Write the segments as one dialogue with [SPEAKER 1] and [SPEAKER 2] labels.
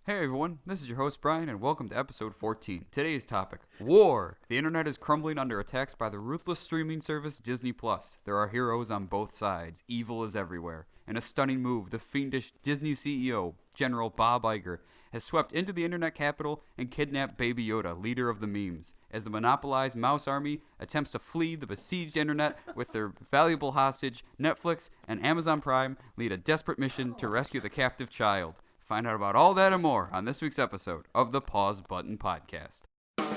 [SPEAKER 1] Hey everyone, this is your host Brian, and welcome to episode 14. Today's topic, war. The internet is crumbling under attacks by the ruthless streaming service Disney+. There are heroes on both sides. Evil is everywhere. In a stunning move, the fiendish Disney CEO, General Bob Iger, has swept into the internet capital and kidnapped Baby Yoda, leader of the memes, as the monopolized mouse army attempts to flee the besieged internet with their valuable hostage. Netflix and Amazon Prime lead a desperate mission to rescue the captive child. Find out about all that and more on this week's episode of the Pause Button Podcast. Did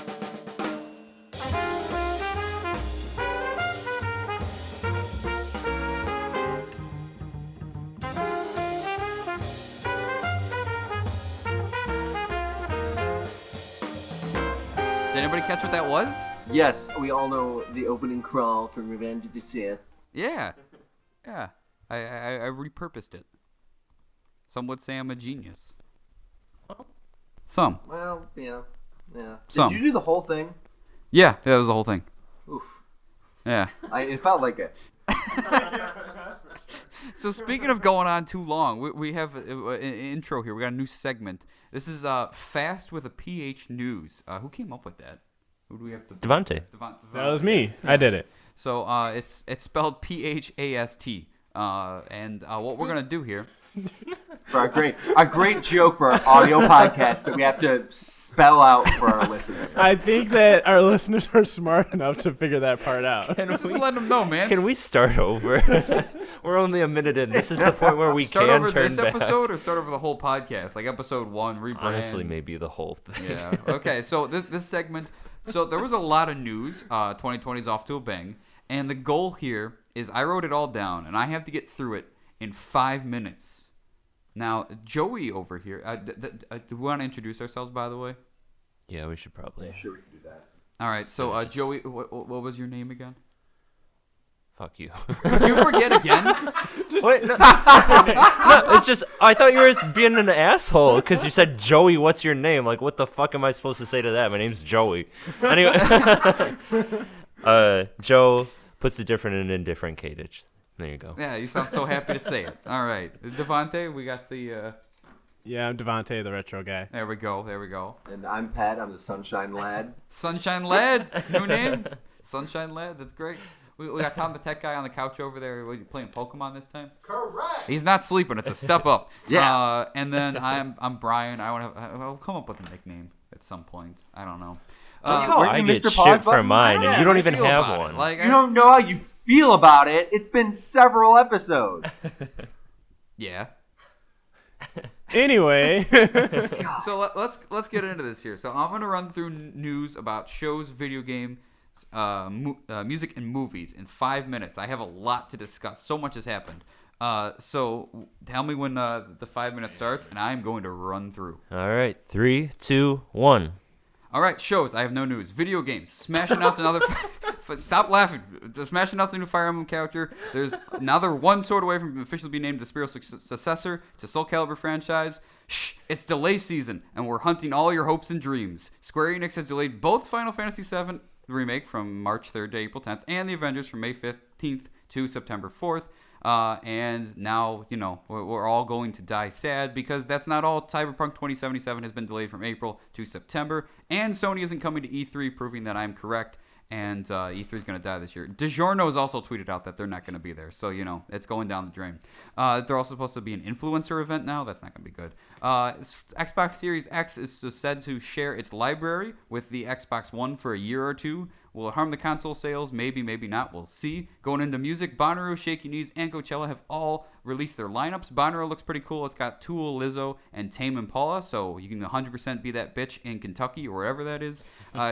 [SPEAKER 1] anybody catch what that was?
[SPEAKER 2] Yes, we all know the opening crawl from Revenge of the Sith.
[SPEAKER 1] Yeah. I repurposed it. Some would say I'm a genius. Some.
[SPEAKER 2] Well, yeah.
[SPEAKER 1] Some.
[SPEAKER 2] Did you do the whole thing?
[SPEAKER 1] Yeah, that was the whole thing.
[SPEAKER 2] Oof.
[SPEAKER 1] Yeah.
[SPEAKER 2] It felt like it.
[SPEAKER 1] So speaking of going on too long, we have an intro here. We got a new segment. This is Fast with a PH News. Who came up with that? Who do we have to?
[SPEAKER 3] Devontae.
[SPEAKER 4] That was me. I did it.
[SPEAKER 1] So it's spelled PHAST. And what we're gonna do here.
[SPEAKER 2] For a great joke for our audio podcast that we have to spell out for our listeners.
[SPEAKER 4] I think that our listeners are smart enough to figure that part out.
[SPEAKER 1] Just let them know, man.
[SPEAKER 3] Can we start over? We're only a minute in. This is the point where we
[SPEAKER 1] start
[SPEAKER 3] can
[SPEAKER 1] over
[SPEAKER 3] turn
[SPEAKER 1] this
[SPEAKER 3] back.
[SPEAKER 1] Episode or start over the whole podcast, like episode 1, rebrand.
[SPEAKER 3] Honestly, maybe the whole thing.
[SPEAKER 1] Yeah. Okay. So this segment. So there was a lot of news. 2020 is off to a bang, and the goal here is I wrote it all down, and I have to get through it in 5 minutes. Now, Joey over here, do we want to introduce ourselves, by the way?
[SPEAKER 3] Yeah, we should probably.
[SPEAKER 2] Yeah, sure, we can do that.
[SPEAKER 1] All right, so Joey, what was your name again?
[SPEAKER 3] Fuck you.
[SPEAKER 1] Did you forget again?
[SPEAKER 3] Wait, no, it's just, I thought you were being an asshole because you said, Joey, what's your name? Like, what the fuck am I supposed to say to that? My name's Joey. Anyway, Joe puts the different in indifferent Kadich. There you go.
[SPEAKER 1] Yeah, you sound so happy to say it. All right. Devontae, we got the...
[SPEAKER 4] Yeah, I'm Devontae, the retro guy.
[SPEAKER 1] There we go.
[SPEAKER 2] And I'm Pat. I'm the Sunshine Lad.
[SPEAKER 1] Sunshine Lad. New name? Sunshine Lad. That's great. We got Tom the tech guy on the couch over there. Are you playing Pokemon this time?
[SPEAKER 2] Correct.
[SPEAKER 1] He's not sleeping. It's a step up.
[SPEAKER 2] Yeah.
[SPEAKER 1] And then I'm Brian. I'll come up with a nickname at some point. I don't know.
[SPEAKER 3] I get
[SPEAKER 2] Mr.
[SPEAKER 3] shit
[SPEAKER 2] Pause
[SPEAKER 3] for
[SPEAKER 2] button?
[SPEAKER 3] mine, and you don't even have
[SPEAKER 1] about
[SPEAKER 3] one.
[SPEAKER 1] It. Like,
[SPEAKER 2] You don't know how you feel about it. It's been several episodes.
[SPEAKER 1] Yeah.
[SPEAKER 4] Anyway.
[SPEAKER 1] So let's get into this here. So I'm gonna run through news about shows, video games, music, and movies in 5 minutes. I have a lot to discuss. So much has happened. So tell me when the 5 minutes starts, and I'm going to run through.
[SPEAKER 3] All right, 3, 2, 1.
[SPEAKER 1] All right, shows. I have no news. Video games. Smash announced another. Stop laughing. Smash announced a new Fire Emblem character. There's now they're one sword away from officially being named the spiritual successor to Soul Calibur franchise. Shh! It's delay season, and we're hunting all your hopes and dreams. Square Enix has delayed both Final Fantasy VII Remake from March 3rd to April 10th, and the Avengers from May 15th to September 4th. And now, we're all going to die sad because that's not all. Cyberpunk 2077 has been delayed from April to September, and Sony isn't coming to E3, proving that I'm correct, and E3 is going to die this year. DiGiorno has also tweeted out that they're not going to be there, so, it's going down the drain. They're also supposed to be an influencer event now. That's not going to be good. Xbox Series X is said to share its library with the Xbox One for a year or two. Will it harm the console sales? Maybe, maybe not. We'll see. Going into music, Bonnaroo, Shaky Knees, and Coachella have all released their lineups. Bonnaroo looks pretty cool. It's got Tool, Lizzo, and Tame Impala, so you can 100% be that bitch in Kentucky or wherever that is.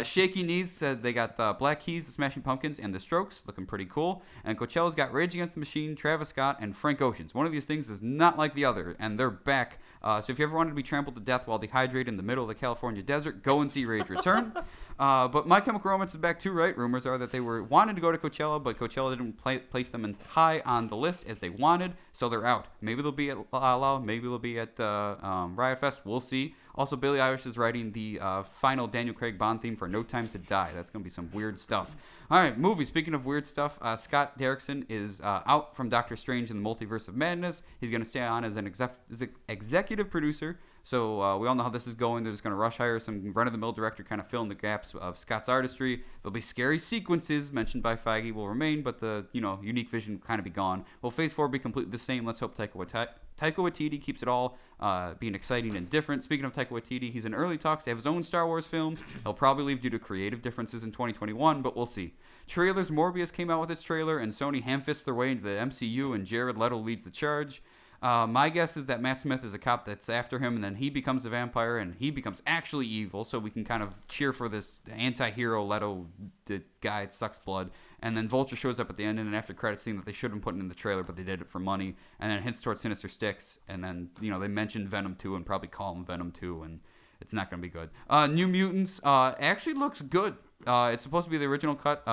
[SPEAKER 1] Shaky Knees said they got Black Keys, the Smashing Pumpkins, and the Strokes, looking pretty cool. And Coachella's got Rage Against the Machine, Travis Scott, and Frank Ocean. One of these things is not like the other, and they're back. So if you ever wanted to be trampled to death while dehydrated in the middle of the California desert, go and see Rage return. But My Chemical Romance is back too, right? Rumors are that they were wanting to go to Coachella, but Coachella didn't place them in high on the list as they wanted, so they're out. Maybe they'll be at Lolla, maybe they'll be at Riot Fest. We'll see. Also, Billie Eilish is writing the final Daniel Craig Bond theme for No Time to Die. That's going to be some weird stuff. All right, movies. Speaking of weird stuff, Scott Derrickson is out from Doctor Strange in the Multiverse of Madness. He's going to stay on as an executive producer. So we all know how this is going. They're just going to rush hire some run-of-the-mill director, kind of fill in the gaps of Scott's artistry. There'll be scary sequences mentioned by Feige will remain, but the unique vision will kind of be gone. Will Phase 4 be completely the same? Let's hope Taika Waititi keeps it all being exciting and different. Speaking of Taika Waititi, he's in early talks to have his own Star Wars film. He'll probably leave due to creative differences in 2021, but we'll see. Trailers. Morbius came out with its trailer, and Sony ham-fists their way into the MCU, and Jared Leto leads the charge. My guess is that Matt Smith is a cop that's after him, and then he becomes a vampire, and he becomes actually evil, so we can kind of cheer for this anti-hero Leto the guy that sucks blood. And then Vulture shows up at the end in an after-credits scene that they should have put in the trailer, but they did it for money. And then it hints towards Sinister Six, and then, they mention Venom 2 and probably call him Venom 2, and it's not going to be good. New Mutants actually looks good. It's supposed to be the original cut.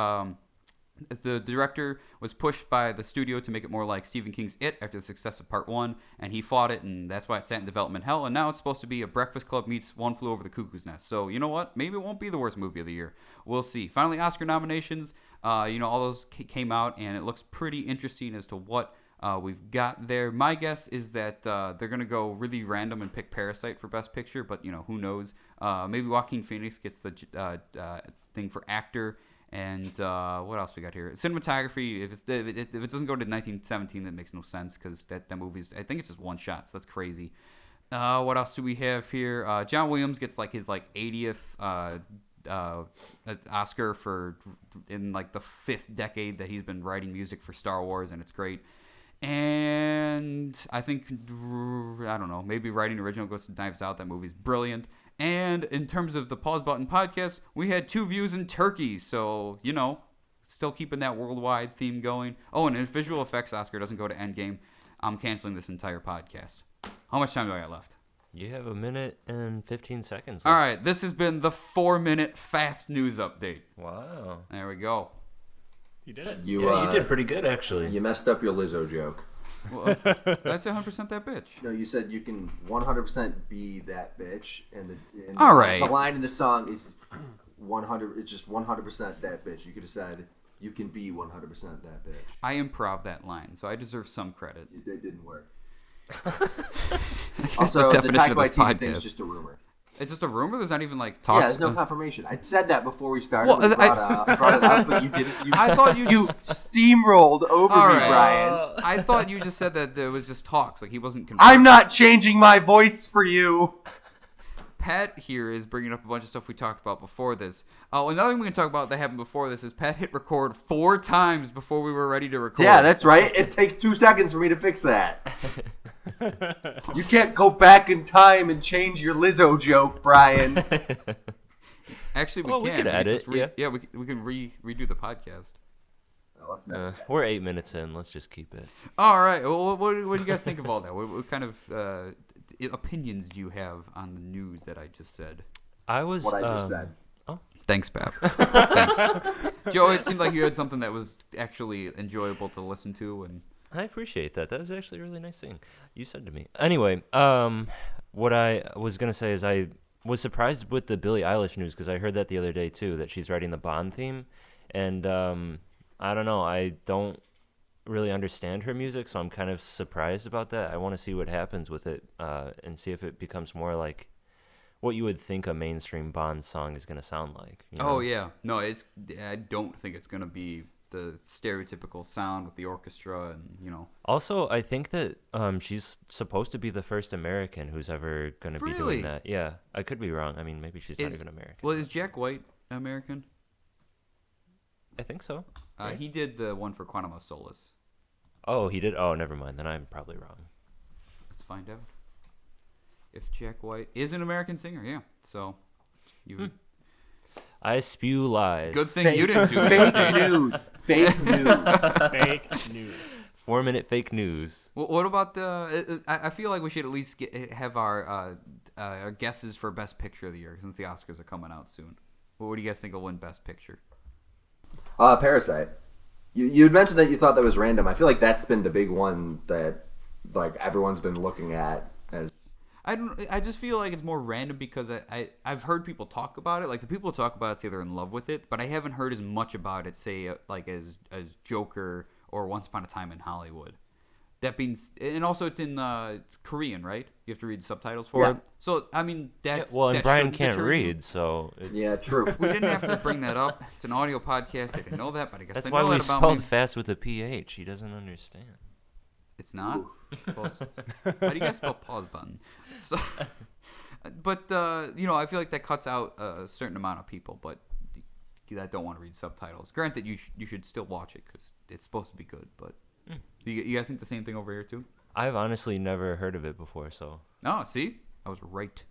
[SPEAKER 1] The director was pushed by the studio to make it more like Stephen King's It after the success of Part 1, and he fought it, and that's why it sat in development hell, and now it's supposed to be a Breakfast Club meets One Flew Over the Cuckoo's Nest. So, you know what? Maybe it won't be the worst movie of the year. We'll see. Finally, Oscar nominations. All those came out, and it looks pretty interesting as to what we've got there. My guess is that they're going to go really random and pick Parasite for Best Picture, but, who knows? Maybe Joaquin Phoenix gets the thing for actor. And what else we got here? Cinematography. If it doesn't go to 1917, that makes no sense because that movie's. I think it's just one shot, so that's crazy. What else do we have here? John Williams gets his 80th Oscar for in the 5th decade that he's been writing music for Star Wars, and it's great. And I think I don't know. Maybe writing original goes to Knives Out. That movie's brilliant. And in terms of the Pause Button podcast, we had 2 views in Turkey. So, still keeping that worldwide theme going. Oh, and if Visual Effects Oscar doesn't go to Endgame, I'm canceling this entire podcast. How much time do I got left?
[SPEAKER 3] You have 1 minute and 15 seconds left.
[SPEAKER 1] All right, this has been the 4-minute fast news update.
[SPEAKER 3] Wow.
[SPEAKER 1] There we go.
[SPEAKER 4] You did it.
[SPEAKER 3] You did pretty good, actually.
[SPEAKER 2] You messed up your Lizzo joke.
[SPEAKER 1] Well, that's 100% that bitch.
[SPEAKER 2] No, you said you can 100% be that bitch, and
[SPEAKER 1] All right.
[SPEAKER 2] the line in the song is 100. It's just 100% that bitch. You could have said you can be 100% that bitch.
[SPEAKER 1] I improv that line, so I deserve some credit.
[SPEAKER 2] It didn't work. Also, the Taika Waititi thing is just a rumor.
[SPEAKER 1] It's just a rumor. There's not even talks.
[SPEAKER 2] Yeah, there's no confirmation. I said that before we started. Well, I brought it up, but you didn't.
[SPEAKER 1] I thought you
[SPEAKER 2] steamrolled over me, Brian.
[SPEAKER 1] I thought you just said that there was just talks. He wasn't confirmed.
[SPEAKER 2] I'm not changing my voice for you.
[SPEAKER 1] Pat here is bringing up a bunch of stuff we talked about before this. Oh, another thing we can talk about that happened before this is Pat hit record 4 times before we were ready to record.
[SPEAKER 2] Yeah, that's right. It takes 2 seconds for me to fix that. You can't go back in time and change your Lizzo joke, Brian.
[SPEAKER 1] Actually, we can.
[SPEAKER 3] We can edit.
[SPEAKER 1] We can redo the podcast.
[SPEAKER 3] We're 8 minutes in. Let's just keep it.
[SPEAKER 1] All right. Well, what do you guys think of all that? What kind of opinions do you have on the news that I just said?
[SPEAKER 2] What I just said.
[SPEAKER 3] Oh,
[SPEAKER 1] thanks, Pap. Thanks, Joe. It seemed like you had something that was actually enjoyable to listen to, and
[SPEAKER 3] I appreciate that. That was actually a really nice thing you said to me. Anyway, what I was gonna say is I was surprised with the Billie Eilish news because I heard that the other day too, that she's writing the Bond theme, and I don't know. I don't really understand her music, so I'm kind of surprised about that. I want to see what happens with it and see if it becomes more like what you would think a mainstream Bond song is going to sound like.
[SPEAKER 1] Oh, yeah. No, I don't think it's going to be the stereotypical sound with the orchestra and,
[SPEAKER 3] Also, I think that she's supposed to be the first American who's ever going to be doing that. Yeah, I could be wrong. I mean, maybe she's not even American.
[SPEAKER 1] Well, is Jack White American?
[SPEAKER 3] I think so.
[SPEAKER 1] Right? He did the one for Quantum of Solace.
[SPEAKER 3] Oh, he did? Oh, never mind. Then I'm probably wrong.
[SPEAKER 1] Let's find out. If Jack White is an American singer, yeah. So,
[SPEAKER 3] I spew lies.
[SPEAKER 1] Good thing you didn't do it.
[SPEAKER 2] Fake news. Fake news.
[SPEAKER 4] Fake news.
[SPEAKER 3] 4-minute fake news.
[SPEAKER 1] Well, what about the? I feel like we should at least have our guesses for Best Picture of the year since the Oscars are coming out soon. What do you guys think will win Best Picture?
[SPEAKER 2] Parasite. You had mentioned that you thought that was random. I feel like that's been the big one that everyone's been looking at as.
[SPEAKER 1] I just feel like it's more random because I've heard people talk about it. Like the people who talk about it say they're in love with it, but I haven't heard as much about it say as Joker or Once Upon a Time in Hollywood. And also it's in it's Korean, right? You have to read subtitles for
[SPEAKER 2] Yeah.
[SPEAKER 1] it. So I mean, that's
[SPEAKER 3] Well, and
[SPEAKER 1] that
[SPEAKER 3] Brian
[SPEAKER 1] shouldn't
[SPEAKER 3] can't
[SPEAKER 1] deter you.
[SPEAKER 3] read, so
[SPEAKER 2] Yeah, true.
[SPEAKER 1] We didn't have to bring that up. It's an audio podcast. They didn't know that, but I guess
[SPEAKER 3] that's
[SPEAKER 1] they
[SPEAKER 3] why
[SPEAKER 1] know
[SPEAKER 3] we
[SPEAKER 1] that about
[SPEAKER 3] spelled
[SPEAKER 1] me.
[SPEAKER 3] fast with a PH. He doesn't understand.
[SPEAKER 1] It's not. Pause. How do you guys spell pause button? So, but I feel like that cuts out a certain amount of people, but that don't want to read subtitles. Granted, you should still watch it because it's supposed to be good. But you guys think the same thing over here too?
[SPEAKER 3] I've honestly never heard of it before, so.
[SPEAKER 1] No, see, I was right.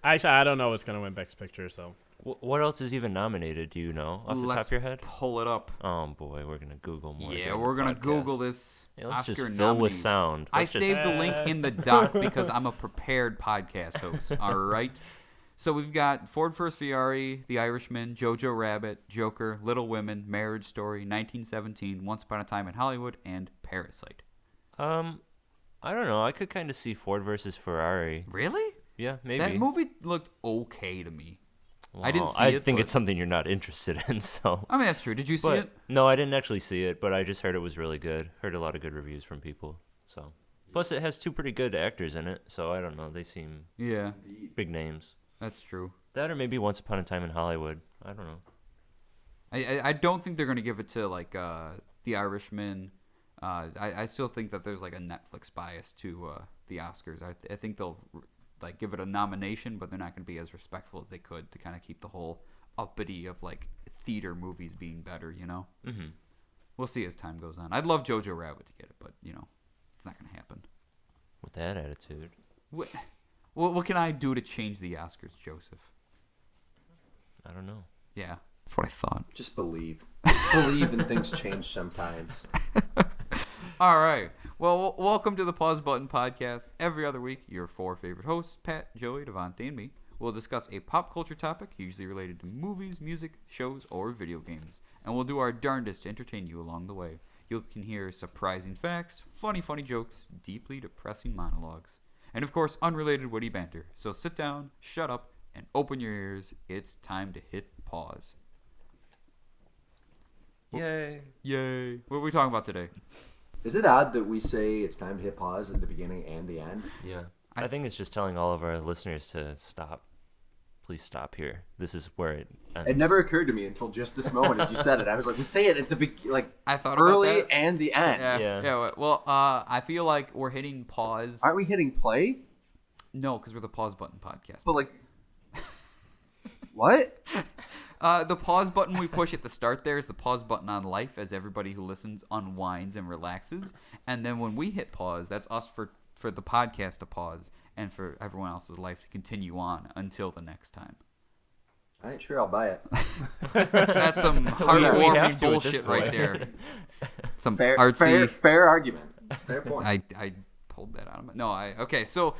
[SPEAKER 4] Actually, I don't know what's gonna win Best Picture. So
[SPEAKER 3] What else is even nominated? Do you know off the top
[SPEAKER 1] Let's
[SPEAKER 3] of your head?
[SPEAKER 1] pull it up.
[SPEAKER 3] Oh boy, we're gonna Google more.
[SPEAKER 1] Yeah,
[SPEAKER 3] during
[SPEAKER 1] we're
[SPEAKER 3] the
[SPEAKER 1] gonna
[SPEAKER 3] podcast.
[SPEAKER 1] Google this.
[SPEAKER 3] Yeah, let's
[SPEAKER 1] Oscar
[SPEAKER 3] just fill with
[SPEAKER 1] nominees.
[SPEAKER 3] sound.
[SPEAKER 1] I
[SPEAKER 3] Let's just-
[SPEAKER 1] saved the link in the doc because I'm a prepared podcast host. All right. So we've got Ford vs. Ferrari, The Irishman, Jojo Rabbit, Joker, Little Women, Marriage Story, 1917, Once Upon a Time in Hollywood, and Parasite.
[SPEAKER 3] I don't know. I could kind of see Ford versus Ferrari.
[SPEAKER 1] Really?
[SPEAKER 3] Yeah, maybe.
[SPEAKER 1] That movie looked okay to me.
[SPEAKER 3] Well,
[SPEAKER 1] I didn't see
[SPEAKER 3] I
[SPEAKER 1] it,
[SPEAKER 3] think
[SPEAKER 1] but-
[SPEAKER 3] it's something you're not interested in. So.
[SPEAKER 1] I mean, that's true. Did you see
[SPEAKER 3] But
[SPEAKER 1] it?
[SPEAKER 3] no, I didn't actually see it, but I just heard it was really good. Heard a lot of good reviews from people. So. Plus, it has two pretty good actors in it, so I don't know. They seem
[SPEAKER 1] Yeah,
[SPEAKER 3] big names.
[SPEAKER 1] that's true.
[SPEAKER 3] That or maybe Once Upon a Time in Hollywood. I don't know.
[SPEAKER 1] I don't think they're gonna give it to like The Irishman. I still think that there's like a Netflix bias to the Oscars. I think they'll like give it a nomination, but they're not gonna be as respectful as they could to kind of keep the whole uppity of like theater movies being better.
[SPEAKER 3] Mm-hmm.
[SPEAKER 1] We'll see as time goes on. I'd love Jojo Rabbit to get it, but it's not gonna happen.
[SPEAKER 3] With that attitude.
[SPEAKER 1] What can I do to change the Oscars, Joseph?
[SPEAKER 3] I don't know.
[SPEAKER 1] Yeah, that's what I thought.
[SPEAKER 2] Just believe. Believe and things change sometimes.
[SPEAKER 1] All right. Well, welcome to the Pause Button Podcast. Every other week, your four favorite hosts, Pat, Joey, Devontae, and me, will discuss a pop culture topic, usually related to movies, music, shows, or video games. And we'll do our darndest to entertain you along the way. You can hear surprising facts, funny jokes, deeply depressing monologues, and of course, unrelated witty banter. So sit down, shut up, and open your ears. It's time to hit pause.
[SPEAKER 3] Yay.
[SPEAKER 1] Yay. What are we talking about today?
[SPEAKER 2] Is it odd that we say it's time to hit pause at the beginning and the end?
[SPEAKER 3] Yeah. I think it's just telling all of our listeners to stop. Please stop here. This is where it ends.
[SPEAKER 2] It never occurred to me until just this moment as you said it. I was like, we say it at the
[SPEAKER 1] I thought
[SPEAKER 2] early
[SPEAKER 1] about that.
[SPEAKER 2] and the end.
[SPEAKER 3] Yeah.
[SPEAKER 1] Well, I feel like we're hitting pause.
[SPEAKER 2] Aren't we hitting play?
[SPEAKER 1] No, because we're the Pause Button Podcast.
[SPEAKER 2] But like, what?
[SPEAKER 1] The pause button we push at the start there is the pause button on life, as everybody who listens unwinds and relaxes. And then when we hit pause, that's us for the podcast to pause and for everyone else's life to continue on until the next time.
[SPEAKER 2] All right, sure, I'll buy it.
[SPEAKER 1] That's some
[SPEAKER 3] we
[SPEAKER 1] heartwarming
[SPEAKER 3] have to at this
[SPEAKER 1] bullshit right
[SPEAKER 3] point.
[SPEAKER 1] there. Some
[SPEAKER 2] Fair,
[SPEAKER 1] artsy.
[SPEAKER 2] fair argument. Fair point.
[SPEAKER 1] I pulled that out of my... No, okay, so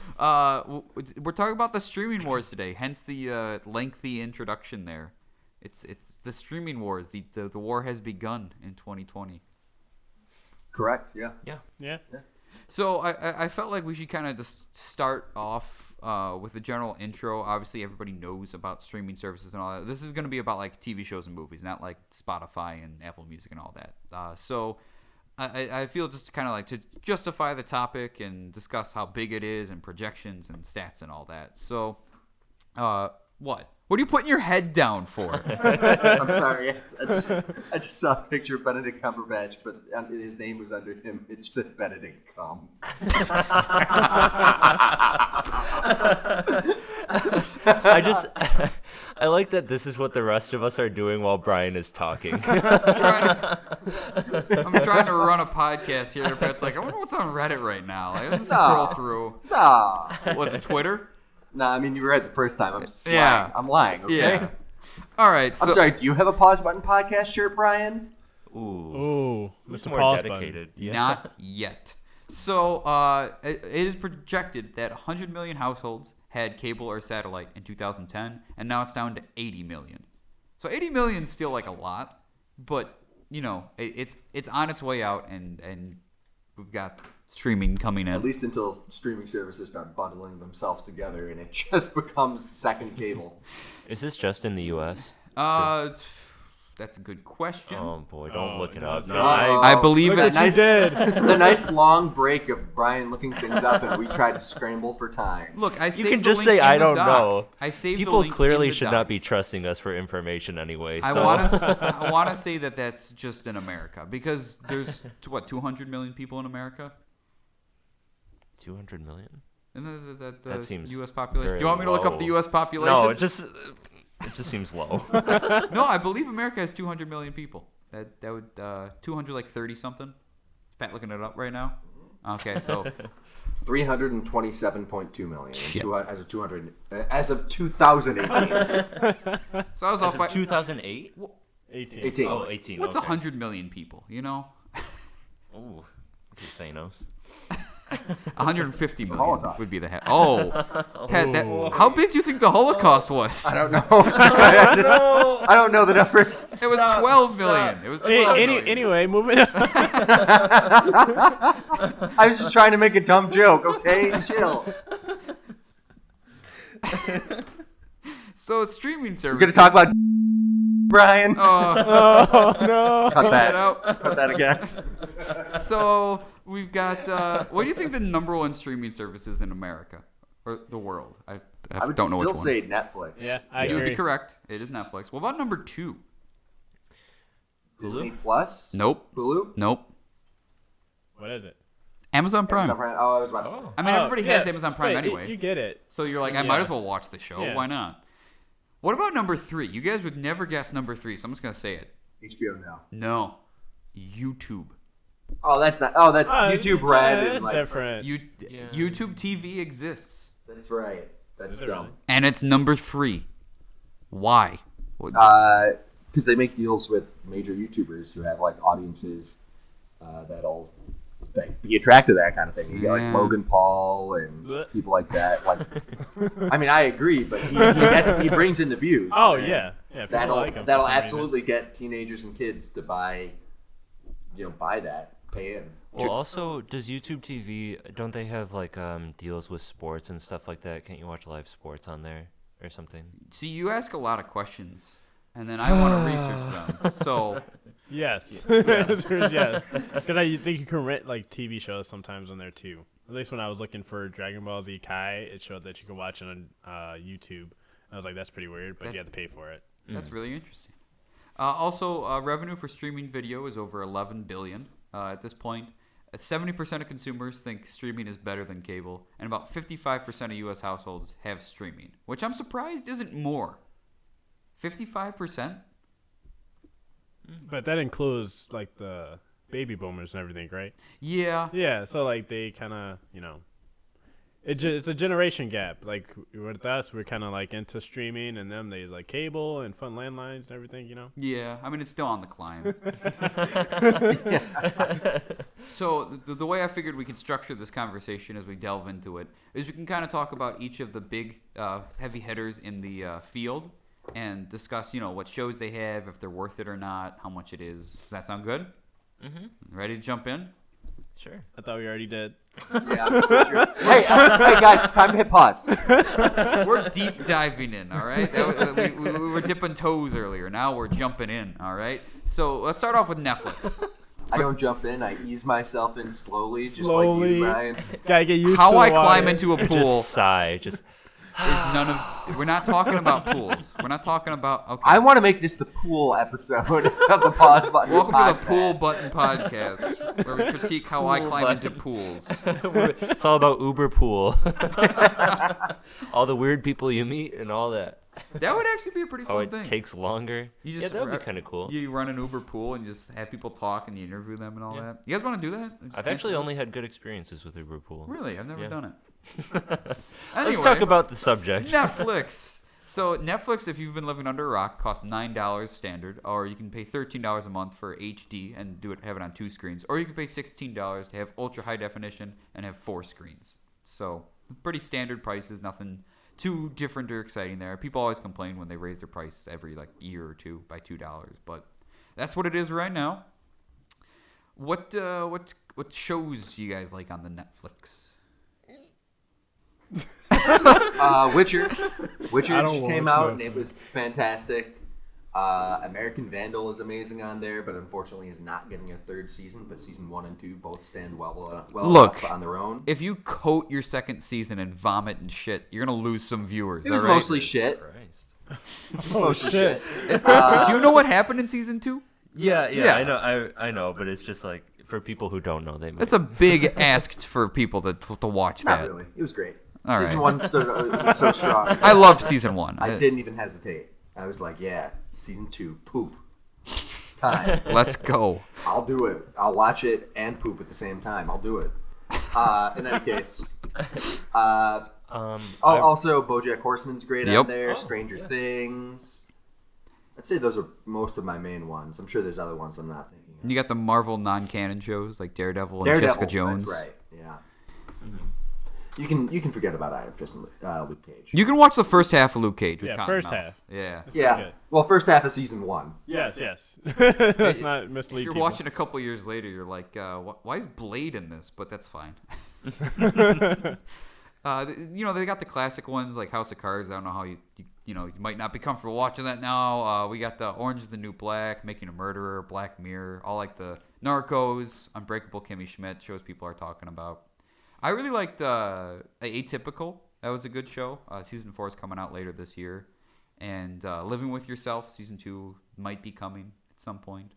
[SPEAKER 1] we're talking about the streaming wars today, hence the lengthy introduction there. It's the streaming wars. The war has begun in 2020.
[SPEAKER 2] Correct. Yeah.
[SPEAKER 4] yeah.
[SPEAKER 1] So I felt like we should kind of just start off with a general intro. Obviously, everybody knows about streaming services and all that. This is going to be about like TV shows and movies, not like Spotify and Apple Music and all that. So I feel just to kind of like to justify the topic and discuss how big it is and projections and stats and all that. So what? What are you putting your head down for?
[SPEAKER 2] I'm sorry. I just saw a picture of Benedict Cumberbatch, but his name was under him. It just said Benedict Cum.
[SPEAKER 3] I like that this is what the rest of us are doing while Brian is talking.
[SPEAKER 1] I'm trying to run a podcast here, but it's like, I wonder what's on Reddit right now. Like, let's scroll through.
[SPEAKER 2] Nah.
[SPEAKER 1] Was it Twitter?
[SPEAKER 2] Nah, I mean, you were right the first time. I'm just lying.
[SPEAKER 1] Yeah.
[SPEAKER 2] I'm lying, okay?
[SPEAKER 1] Yeah. All right. So,
[SPEAKER 2] I'm sorry, do you have a Pause Button podcast shirt, Brian?
[SPEAKER 3] Ooh.
[SPEAKER 4] Ooh,
[SPEAKER 3] Who's
[SPEAKER 4] Mr.
[SPEAKER 3] more
[SPEAKER 4] Pause
[SPEAKER 3] dedicated?
[SPEAKER 4] Button.
[SPEAKER 3] Yeah.
[SPEAKER 1] Not yet. So it is projected that 100 million households had cable or satellite in 2010, and now it's down to 80 million. So 80 million is still like a lot, but it's on its way out, and we've got streaming coming in.
[SPEAKER 2] At least until streaming services start bundling themselves together and it just becomes second cable.
[SPEAKER 3] Is this just in the U.S.?
[SPEAKER 1] That's a good question.
[SPEAKER 3] Oh boy, don't look it
[SPEAKER 4] no,
[SPEAKER 3] up.
[SPEAKER 4] no.
[SPEAKER 3] No,
[SPEAKER 1] I believe
[SPEAKER 4] Look
[SPEAKER 1] it.
[SPEAKER 4] what you did.
[SPEAKER 2] The nice long break of Brian looking things up, and we tried to scramble for time.
[SPEAKER 1] Look, I
[SPEAKER 3] you
[SPEAKER 1] saved
[SPEAKER 3] can
[SPEAKER 1] the
[SPEAKER 3] just
[SPEAKER 1] link
[SPEAKER 3] say
[SPEAKER 1] in
[SPEAKER 3] I
[SPEAKER 1] the
[SPEAKER 3] don't
[SPEAKER 1] doc.
[SPEAKER 3] know.
[SPEAKER 1] I saved the
[SPEAKER 3] People
[SPEAKER 1] link
[SPEAKER 3] clearly
[SPEAKER 1] in the
[SPEAKER 3] should
[SPEAKER 1] doc.
[SPEAKER 3] not be trusting us for information anyway. So.
[SPEAKER 1] I want to say that that's just in America because there's 200 million people in America.
[SPEAKER 3] 200 million?
[SPEAKER 1] And
[SPEAKER 3] That seems
[SPEAKER 1] U.S. population.
[SPEAKER 3] very
[SPEAKER 1] Do you want me to look up
[SPEAKER 3] low.
[SPEAKER 1] the U.S. population?
[SPEAKER 3] No, it just seems low.
[SPEAKER 1] No, I believe America has 200 million people. That would 230 something. Is Pat looking it up right now? Okay, so
[SPEAKER 2] 327.2 million
[SPEAKER 1] Shit.
[SPEAKER 2] as of 2018.
[SPEAKER 1] so I was
[SPEAKER 3] As
[SPEAKER 1] off
[SPEAKER 3] of
[SPEAKER 1] by
[SPEAKER 3] 2008?
[SPEAKER 4] 18.
[SPEAKER 2] 18.
[SPEAKER 3] Oh, 18.
[SPEAKER 1] what's
[SPEAKER 3] okay.
[SPEAKER 1] 100 million people? You know,
[SPEAKER 3] Ooh, Thanos.
[SPEAKER 1] 150 million
[SPEAKER 2] Holocaust.
[SPEAKER 1] would be the Oh, Pat, how big do you think the Holocaust was?
[SPEAKER 2] I don't know. I don't know the numbers.
[SPEAKER 1] It was 12 million. It was 12 million.
[SPEAKER 4] Anyway, moving on.
[SPEAKER 2] I was just trying to make a dumb joke, okay? Chill.
[SPEAKER 1] So streaming services.
[SPEAKER 2] We're going to talk about Brian.
[SPEAKER 4] Oh no.
[SPEAKER 2] Cut
[SPEAKER 1] that
[SPEAKER 2] that.
[SPEAKER 1] out.
[SPEAKER 2] Cut that again.
[SPEAKER 1] So we've got. What do you think the number one streaming service is in America or the world? I
[SPEAKER 2] I
[SPEAKER 1] don't know
[SPEAKER 2] would
[SPEAKER 1] which
[SPEAKER 2] still
[SPEAKER 1] one.
[SPEAKER 2] say Netflix.
[SPEAKER 4] Yeah, I
[SPEAKER 1] You would be
[SPEAKER 4] agree.
[SPEAKER 1] correct. It is Netflix. What about number two?
[SPEAKER 2] Disney Plus?
[SPEAKER 1] Nope.
[SPEAKER 2] Hulu?
[SPEAKER 1] Nope.
[SPEAKER 4] What is it?
[SPEAKER 1] Amazon Prime.
[SPEAKER 2] Amazon Prime. Oh, I was about to say.
[SPEAKER 1] I mean,
[SPEAKER 4] Oh,
[SPEAKER 1] everybody
[SPEAKER 4] yeah.
[SPEAKER 1] has Amazon Prime
[SPEAKER 4] Wait,
[SPEAKER 1] anyway.
[SPEAKER 4] You get it.
[SPEAKER 1] So you're like, I might
[SPEAKER 4] Yeah.
[SPEAKER 1] as well watch the show.
[SPEAKER 4] Yeah.
[SPEAKER 1] Why not? What about number three? You guys would never guess number three, so I'm just gonna say it.
[SPEAKER 2] HBO Now.
[SPEAKER 1] No, YouTube.
[SPEAKER 2] Oh, that's not. Oh, that's
[SPEAKER 4] Oh,
[SPEAKER 2] YouTube Red.
[SPEAKER 4] yeah,
[SPEAKER 2] and
[SPEAKER 4] that's
[SPEAKER 2] like,
[SPEAKER 4] different.
[SPEAKER 1] YouTube TV exists,
[SPEAKER 2] That's right. That's
[SPEAKER 4] Is it
[SPEAKER 2] dumb.
[SPEAKER 4] really?
[SPEAKER 1] and it's number three. Why? What-
[SPEAKER 2] Because they make deals with major YouTubers who have like audiences that'll like, be attracted to that kind of thing. You got
[SPEAKER 1] Yeah.
[SPEAKER 2] like Logan Paul and
[SPEAKER 4] Blech.
[SPEAKER 2] people like that. Like, I mean, I agree, but he brings in the views.
[SPEAKER 4] Oh
[SPEAKER 2] and
[SPEAKER 4] yeah, yeah. People
[SPEAKER 2] That'll
[SPEAKER 4] like 'em for
[SPEAKER 2] that'll
[SPEAKER 4] some reason.
[SPEAKER 2] absolutely get teenagers and kids to buy that, pay in.
[SPEAKER 3] Well, also, does YouTube TV, don't they have like deals with sports and stuff like that? Can't you watch live sports on there or something?
[SPEAKER 1] See, you ask a lot of questions, and then I want to research them. So
[SPEAKER 4] Yes. The answer is yes. Because I think you can rent like TV shows sometimes on there too. At least when I was looking for Dragon Ball Z Kai, it showed that you could watch it on YouTube. I was like, that's pretty weird, but you have to pay for it.
[SPEAKER 1] that's really interesting. Also, revenue for streaming video is over 11 billion at this point. 70% of consumers think streaming is better than cable, and about 55% of U.S. households have streaming, which I'm surprised isn't more. 55%?
[SPEAKER 4] But that includes like the baby boomers and everything, right?
[SPEAKER 1] Yeah.
[SPEAKER 4] Yeah. So like they kind of, it's a generation gap. Like with us, we're kind of like into streaming, and them they like cable and fun landlines and everything.
[SPEAKER 1] Yeah, I mean, it's still on the climb. So the way I figured we could structure this conversation as we delve into it is we can kind of talk about each of the big heavy hitters in the field and discuss, what shows they have, if they're worth it or not, how much it is. Does that sound good? Mm-hmm. Ready to jump in?
[SPEAKER 3] Sure.
[SPEAKER 4] I thought we already did.
[SPEAKER 2] Yeah. Hey, guys, time to hit pause.
[SPEAKER 1] We're deep diving in, all right? We were dipping toes earlier. Now we're jumping in, all right? So let's start off with Netflix.
[SPEAKER 2] I don't jump in. I ease myself in slowly, just like
[SPEAKER 4] Slowly.
[SPEAKER 2] you, Brian.
[SPEAKER 4] Gotta get used to
[SPEAKER 1] How
[SPEAKER 4] the
[SPEAKER 1] I
[SPEAKER 4] water.
[SPEAKER 1] climb into a pool
[SPEAKER 3] Just sigh. Just
[SPEAKER 1] is none of. We're not talking about pools. We're not talking about. Okay.
[SPEAKER 2] I want to make this the pool episode of the pause button.
[SPEAKER 1] Welcome to
[SPEAKER 2] podcast.
[SPEAKER 1] the Pool Button Podcast, where we critique how I climb into pools.
[SPEAKER 3] it's all about Uber pool. All the weird people you meet and all that.
[SPEAKER 1] That would actually be a pretty
[SPEAKER 3] Oh,
[SPEAKER 1] fun
[SPEAKER 3] it
[SPEAKER 1] thing.
[SPEAKER 3] takes longer.
[SPEAKER 1] You
[SPEAKER 3] Yeah,
[SPEAKER 1] just
[SPEAKER 3] that would be kind of cool.
[SPEAKER 1] You run an Uber pool and just have people talk and you interview them and all
[SPEAKER 3] Yeah.
[SPEAKER 1] that. You guys want to do that? Just
[SPEAKER 3] I've actually
[SPEAKER 1] cancel
[SPEAKER 3] only
[SPEAKER 1] this?
[SPEAKER 3] had good experiences with Uber pool.
[SPEAKER 1] Really, I've never
[SPEAKER 3] Yeah.
[SPEAKER 1] done it.
[SPEAKER 3] Let's talk about the subject.
[SPEAKER 1] Netflix. So Netflix, if you've been living under a rock, costs $9 standard, or you can pay $13 a month for HD and have it on 2 screens, or you can pay $16 to have ultra high definition and have 4 screens. So pretty standard prices, nothing too different or exciting there. People always complain when they raise their price every year or two by $2, but that's what it is right now. What shows do you guys like on the Netflix?
[SPEAKER 2] Witcher. Witcher
[SPEAKER 4] I don't
[SPEAKER 2] came
[SPEAKER 4] watch
[SPEAKER 2] out and
[SPEAKER 4] Netflix.
[SPEAKER 2] it was fantastic. American Vandal is amazing on there, but unfortunately is not getting a third season. But season 1 and 2 both stand well
[SPEAKER 1] Look,
[SPEAKER 2] enough on their own.
[SPEAKER 1] If you coat your second season in vomit and shit, you're gonna lose some viewers.
[SPEAKER 2] It was
[SPEAKER 1] all right?
[SPEAKER 2] mostly shit.
[SPEAKER 4] Oh shit!
[SPEAKER 1] Do you know what happened in season 2?
[SPEAKER 3] Yeah,
[SPEAKER 1] Yeah.
[SPEAKER 3] I know, but it's just like for people who don't know, they.
[SPEAKER 1] That's a big ask for people to watch
[SPEAKER 2] Not
[SPEAKER 1] that.
[SPEAKER 2] really. It was great.
[SPEAKER 1] All
[SPEAKER 2] Season
[SPEAKER 1] right.
[SPEAKER 2] 1 was so strong.
[SPEAKER 1] I loved season 1.
[SPEAKER 2] I didn't even hesitate. I was like, yeah, season 2, poop. Time.
[SPEAKER 1] Let's go.
[SPEAKER 2] I'll do it. I'll watch it and poop at the same time. I'll do it. In any case. Also, BoJack Horseman's great
[SPEAKER 1] Yep.
[SPEAKER 2] on there.
[SPEAKER 3] Oh,
[SPEAKER 2] Stranger
[SPEAKER 3] yeah.
[SPEAKER 2] Things. I'd say those are most of my main ones. I'm sure there's other ones I'm not thinking of.
[SPEAKER 1] You got the Marvel non-canon shows like Daredevil and Jessica Jones.
[SPEAKER 2] That's right. Yeah. You can forget about Iron Fist and Luke Cage.
[SPEAKER 1] You can watch the first half of Luke Cage. With
[SPEAKER 4] Yeah,
[SPEAKER 1] Cottonmouth.
[SPEAKER 4] first half.
[SPEAKER 1] Yeah.
[SPEAKER 4] That's
[SPEAKER 2] Yeah.
[SPEAKER 4] pretty good.
[SPEAKER 2] Well, first half of season 1.
[SPEAKER 4] Yes. Let's not mislead
[SPEAKER 1] If you're
[SPEAKER 4] people.
[SPEAKER 1] watching a couple years later, you're like, why is Blade in this? But that's fine. They got the classic ones like House of Cards. I don't know how you might not be comfortable watching that now. We got the Orange is the New Black, Making a Murderer, Black Mirror, all like the Narcos, Unbreakable Kimmy Schmidt shows people are talking about. I really liked Atypical. That was a good show. Season 4 is coming out later this year. And Living with Yourself, season 2 might be coming at some point.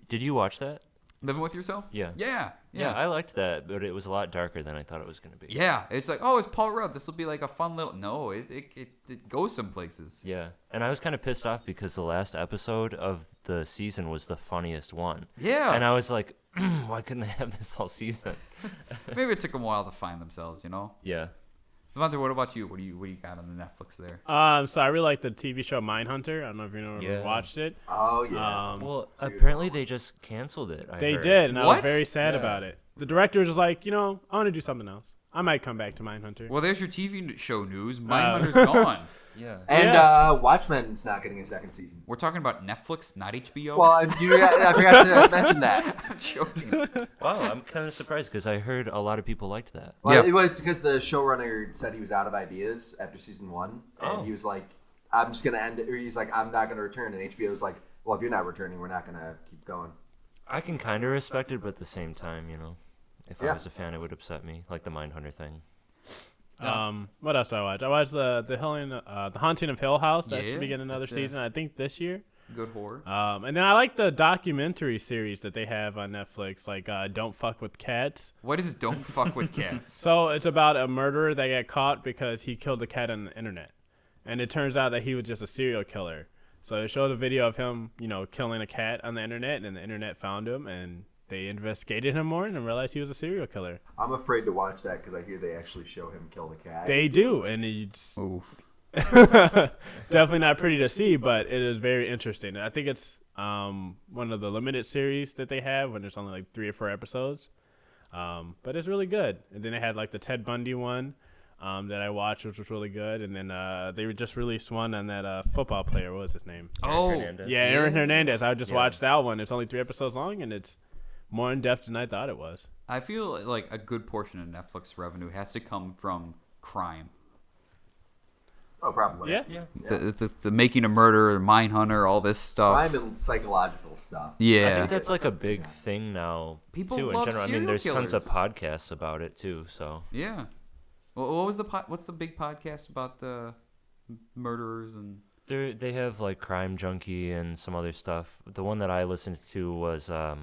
[SPEAKER 3] Did you watch that?
[SPEAKER 1] Living with Yourself?
[SPEAKER 3] Yeah.
[SPEAKER 1] Yeah.
[SPEAKER 3] Yeah, I liked that, but it was a lot darker than I thought it was going to be.
[SPEAKER 1] Yeah, it's like, oh, it's Paul Rudd. This will be like a fun little. No, it goes some places.
[SPEAKER 3] Yeah, and I was kind of pissed off because the last episode of the season was the funniest one.
[SPEAKER 1] Yeah.
[SPEAKER 3] And I was like, why couldn't they have this all season?
[SPEAKER 1] Maybe it took them a while to find themselves,
[SPEAKER 3] Yeah.
[SPEAKER 1] Devontae, what about you? What do you got on the Netflix there?
[SPEAKER 4] So I really like the TV show Mindhunter. I don't know if you watched it.
[SPEAKER 2] Oh, yeah.
[SPEAKER 3] Well, apparently they just canceled it. I
[SPEAKER 4] They
[SPEAKER 3] heard.
[SPEAKER 4] did, and I was
[SPEAKER 1] What?
[SPEAKER 4] very sad
[SPEAKER 3] Yeah.
[SPEAKER 4] about it. The director was just like, I want to do something else. I might come back to Mindhunter.
[SPEAKER 1] Well, there's your TV show news. Mindhunter's gone.
[SPEAKER 3] Yeah.
[SPEAKER 2] And Watchmen's not getting a second season.
[SPEAKER 1] We're talking about Netflix, not HBO.
[SPEAKER 2] Well, I forgot to mention that.
[SPEAKER 1] I'm joking.
[SPEAKER 3] Wow, I'm kind of surprised because I heard a lot of people liked that.
[SPEAKER 2] Well,
[SPEAKER 1] Yeah.
[SPEAKER 2] it's because the showrunner said he was out of ideas after season 1, and
[SPEAKER 3] Oh.
[SPEAKER 2] he was like, "I'm just gonna end it." Or he's like, "I'm not gonna return." And HBO was like, "Well, if you're not returning, we're not gonna keep going."
[SPEAKER 3] I can kind of respect it, but at the same time, if I
[SPEAKER 2] Yeah.
[SPEAKER 3] was a fan, it would upset me, like the Mindhunter thing.
[SPEAKER 4] What else did I watch? I watched the Haunting of Hill House. That
[SPEAKER 1] Yeah,
[SPEAKER 4] should be getting another
[SPEAKER 1] that's it.
[SPEAKER 4] season, I think, this year.
[SPEAKER 1] Good horror.
[SPEAKER 4] And then I like the documentary series that they have on Netflix, like Don't Fuck with Cats.
[SPEAKER 1] What is Don't Fuck with Cats?
[SPEAKER 4] So it's about a murderer that got caught because he killed a cat on the internet. And it turns out that he was just a serial killer. So it showed a video of him, killing a cat on the internet, and the internet found him, and they investigated him more and realized he was a serial killer.
[SPEAKER 2] I'm afraid to watch that because I hear they actually show him kill the cat.
[SPEAKER 4] They do, and it's
[SPEAKER 1] Oof.
[SPEAKER 4] definitely not pretty to see, but it is very interesting. I think it's one of the limited series that they have when there's only like 3 or 4 episodes. But it's really good. And then they had like the Ted Bundy one that I watched, which was really good. And then they just released one on that football player. What was his name?
[SPEAKER 1] Oh,
[SPEAKER 3] Hernandez.
[SPEAKER 4] Yeah, Aaron Hernandez. I just
[SPEAKER 3] Yeah.
[SPEAKER 4] watched that one. It's only 3 episodes long, and it's more in depth than I thought it was.
[SPEAKER 1] I feel like a good portion of Netflix revenue has to come from crime.
[SPEAKER 2] Oh, probably.
[SPEAKER 4] Yeah.
[SPEAKER 3] Yeah.
[SPEAKER 1] The Making a Murderer, Mindhunter, all this stuff.
[SPEAKER 2] Crime and psychological stuff.
[SPEAKER 3] I
[SPEAKER 1] Yeah.
[SPEAKER 3] think that's like a big thing now,
[SPEAKER 1] People
[SPEAKER 3] too, in
[SPEAKER 1] love
[SPEAKER 3] general. I mean,
[SPEAKER 1] serial
[SPEAKER 3] there's tons of
[SPEAKER 1] killers.
[SPEAKER 3] podcasts about it, too, so.
[SPEAKER 1] Yeah. Well, what's the big podcast about the murderers and?
[SPEAKER 3] They have, like, Crime Junkie and some other stuff. The one that I listened to was, oh,